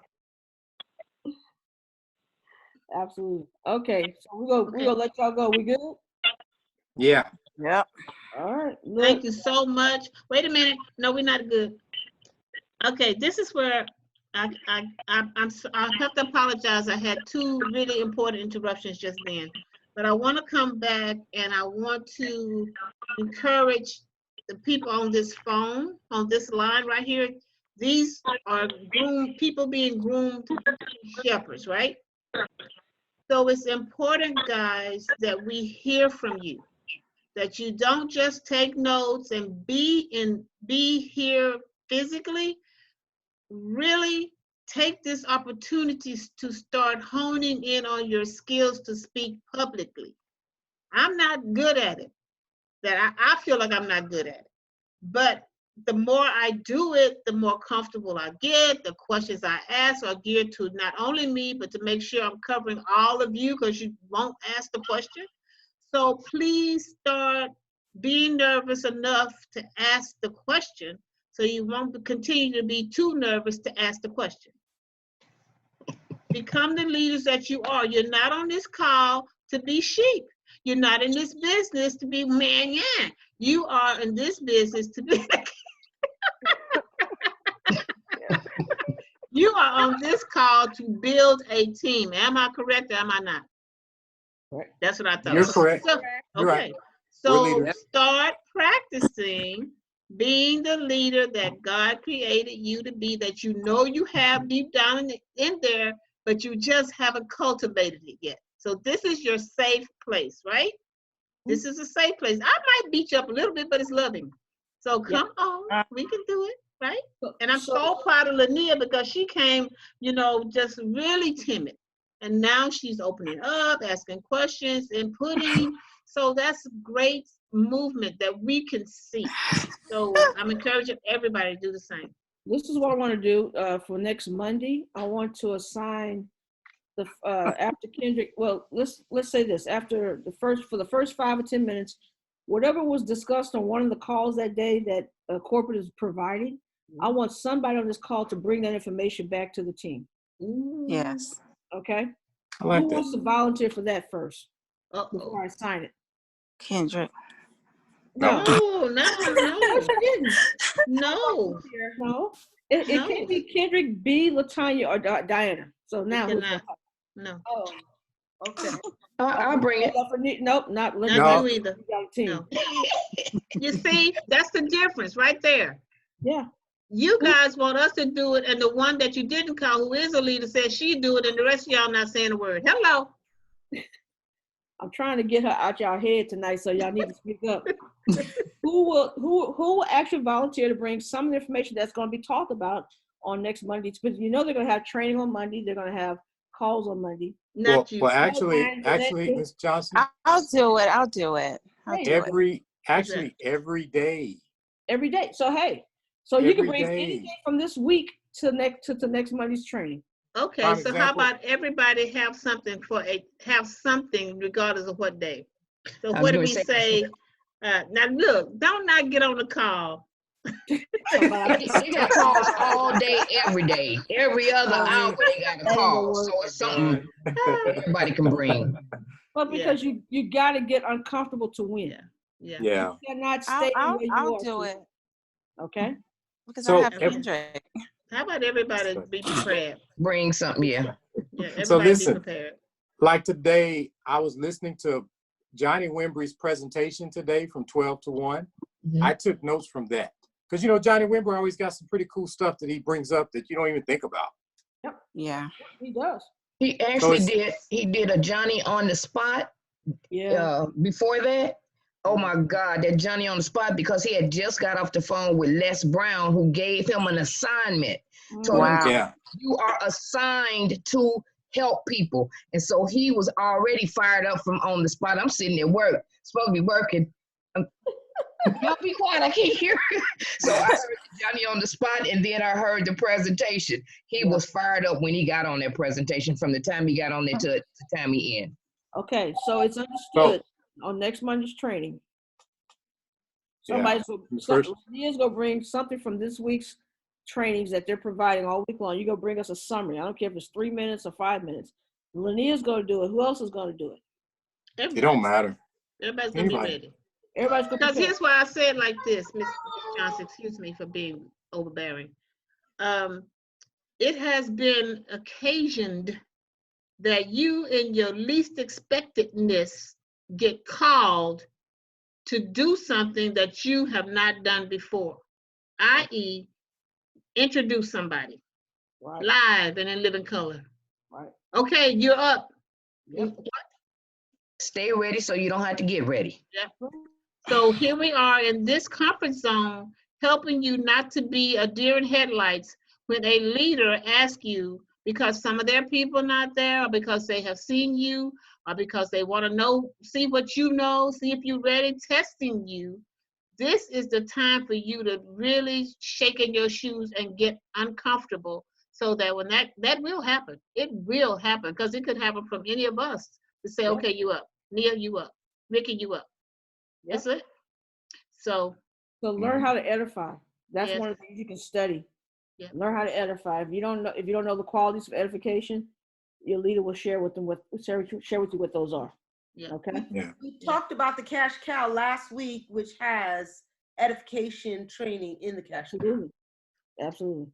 Absolutely. Okay, so we're gonna let y'all go. We good? Yeah. Yep. All right. Thank you so much. Wait a minute. No, we're not good. Okay, this is where I have to apologize. I had two really important interruptions just then. But I want to come back and I want to encourage the people on this phone, on this line right here. These are people being groomed shepherds, right? So it's important, guys, that we hear from you, that you don't just take notes and be here physically. Really take this opportunity to start honing in on your skills to speak publicly. I'm not good at it. I feel like I'm not good at it. But the more I do it, the more comfortable I get. The questions I ask are geared to not only me, but to make sure I'm covering all of you, because you won't ask the question. So please start being nervous enough to ask the question, so you won't continue to be too nervous to ask the question. Become the leaders that you are. You're not on this call to be sheep. You're not in this business to be man. You are in this business to be. You are on this call to build a team. Am I correct or am I not? Right. That's what I thought. You're correct. So, You're okay. right. So start practicing being the leader that God created you to be, that you know you have deep down in there, but you just haven't cultivated it yet. So this is your safe place, right? This is a safe place. I might beat you up a little bit, but it's loving. So come on, we can do it, right? And I'm so proud of Lania, because she came, just really timid. And now she's opening up, asking questions, inputting. So that's great movement that we can see. So I'm encouraging everybody to do the same. This is what I want to do for next Monday. I want to assign the after Kendrick. Well, let's say this: after for the first 5 or 10 minutes, whatever was discussed on one of the calls that day that corporate is providing, I want somebody on this call to bring that information back to the team. Yes. Okay. I like Who that. wants to volunteer for that first before I sign it? Kendrick. No. No. It can't be Kendrick, B, Latanya, or Diana. So now who's no. Oh, okay. I'll bring it. Nope, not you either. No. You see, that's the difference right there. Yeah. You guys want us to do it, and the one that you didn't call, who is a leader, said she do it, and the rest of y'all not saying a word. Hello. I'm trying to get her out y'all head tonight, so y'all need to speak up. Who will actually volunteer to bring some of the information that's going to be talked about on next Monday? Because they're going to have training on Monday. They're going to have calls on Monday. Well, actually, Ms. Johnson, I'll do it. Every day. Every day. So hey, you can bring anything from this week to the next Monday's training. Okay, so how about everybody have something regardless of what day? So what do we say? Now look, don't not get on the call. They got calls all day, every day. Every other hour they got a call. So it's something everybody can bring. Well, because you got to get uncomfortable to win. Yeah. You cannot stay where you are. I'll do it. Okay. Because I have Kendrick. How about everybody be prepared? Bring something, Yeah, everybody so listen, be prepared. Like today, I was listening to Johnny Wimbrey's presentation today from 12 to 1. Mm-hmm. I took notes from that. Because, Johnny Wimbrey always got some pretty cool stuff that he brings up that you don't even think about. Yep. Yeah. He does. He actually did a Johnny on the spot. Yeah. Before that. Oh my God, that Johnny on the spot, because he had just got off the phone with Les Brown, who gave him an assignment. Told him, you are assigned to help people. And so he was already fired up from on the spot. I'm sitting at work, supposed to be working. Y'all be quiet, I can't hear you. So I heard Johnny on the spot, and then I heard the presentation. He was fired up when he got on that presentation, from the time he got on there to the time he ended. Okay, so it's understood. On next Monday's training, Leah's gonna bring something from this week's trainings that they're providing all week long. You're gonna bring us a summary. I don't care if it's 3 minutes or 5 minutes. Lania's gonna do it. Who else is gonna do it? It don't matter. Everybody's gonna be ready. Everybody's gonna Because here's why I said like this, Ms. Johnson, excuse me for being overbearing. It has been occasioned that you in your least expectedness get called to do something that you have not done before, i.e. introduce somebody live and in living color. Right. Okay, you're up. Yep. Stay ready so you don't have to get ready. Yeah. So here we are in this comfort zone, helping you not to be a deer in headlights when a leader asks you, because some of their people not there, or because they have seen you, or because they want to know, see what you know, see if you're ready, testing you. This is the time for you to really shake in your shoes and get uncomfortable, so that when that will happen, it will happen, because it could happen from any of us to say, okay, you up, Nia, you up, Ricky, you up. That's it. So learn how to edify. That's one of the things you can study. Yeah. Learn how to edify. If you don't know the qualities of edification, your leader will share with you what those are. Yeah. Okay. Yeah. We talked about the cash cow last week, which has edification training in the cash cow. Absolutely.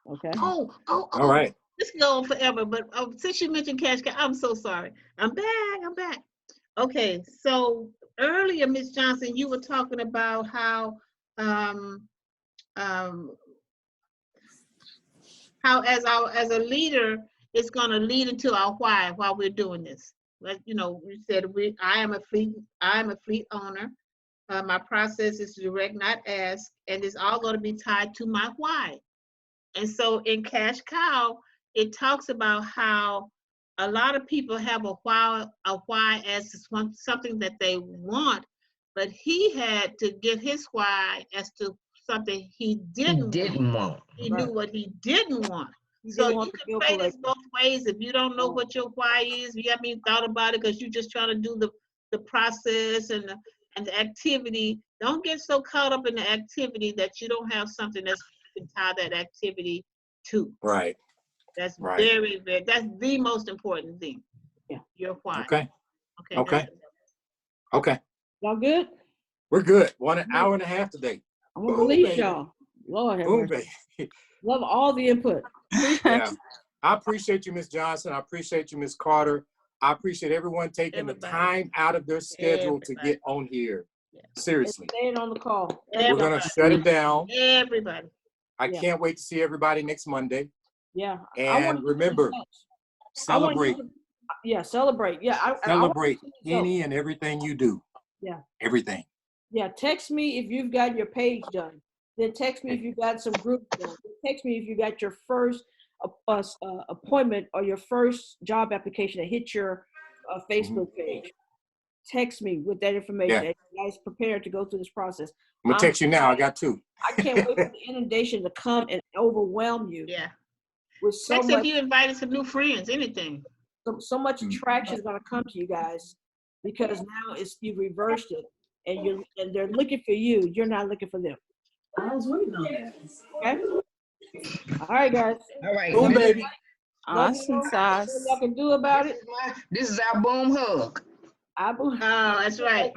Okay. Oh. All right. This can go on forever, but since you mentioned cash cow, I'm so sorry. I'm back. Okay, so earlier, Ms. Johnson, you were talking about how as a leader, it's going to lead into our why while we're doing this. Like, you know, we said I am a fleet owner. My process is direct, not ask, and it's all going to be tied to my why. And so in Cash Cow, it talks about how a lot of people have a why as something that they want, but he had to get his why as to something he didn't want. He knew what he didn't want. So you can play this both ways. If you don't know what your why is, you haven't even thought about it because you're just trying to do the process and the activity. Don't get so caught up in the activity that you don't have something that's you can tie that activity to. Right. That's very, very, that's the most important thing. Yeah. Your why. Okay. Y'all good? We're good. 1 hour and a half today. I'm gonna release y'all. Lord have mercy. Love all the input. Yeah. I appreciate you, Ms. Johnson. I appreciate you, Ms. Carter. I appreciate everyone taking the time out of their schedule to get on here. Seriously. Staying on the call. We're going to shut it down. Everybody. I can't wait to see everybody next Monday. Yeah. And remember, celebrate. Celebrate. Yeah. Celebrate any and everything you do. Yeah. Everything. Yeah. Text me if you've got your page done. Then text me if you got some groups done. Text me if you got your first appointment or your first job application that hit your Facebook page. Text me with that information. Yeah. You guys prepared to go through this process. I'm gonna text you now. I got 2. I can't wait for the inundation to come and overwhelm you. Yeah. With so text much, if you invited some new friends, anything. So much attraction is gonna come to you guys because now you've reversed it and they're looking for you. You're not looking for them. I was waiting on that. Okay. All right, guys. All right. Boom, baby. Awesome sauce. What y'all can do about it? This is our boom hug. Oh, that's right.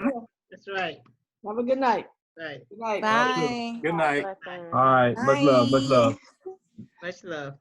That's right. Have a good night. Right. Good night. Bye. Good night. All right. Much love. Much love. Much love.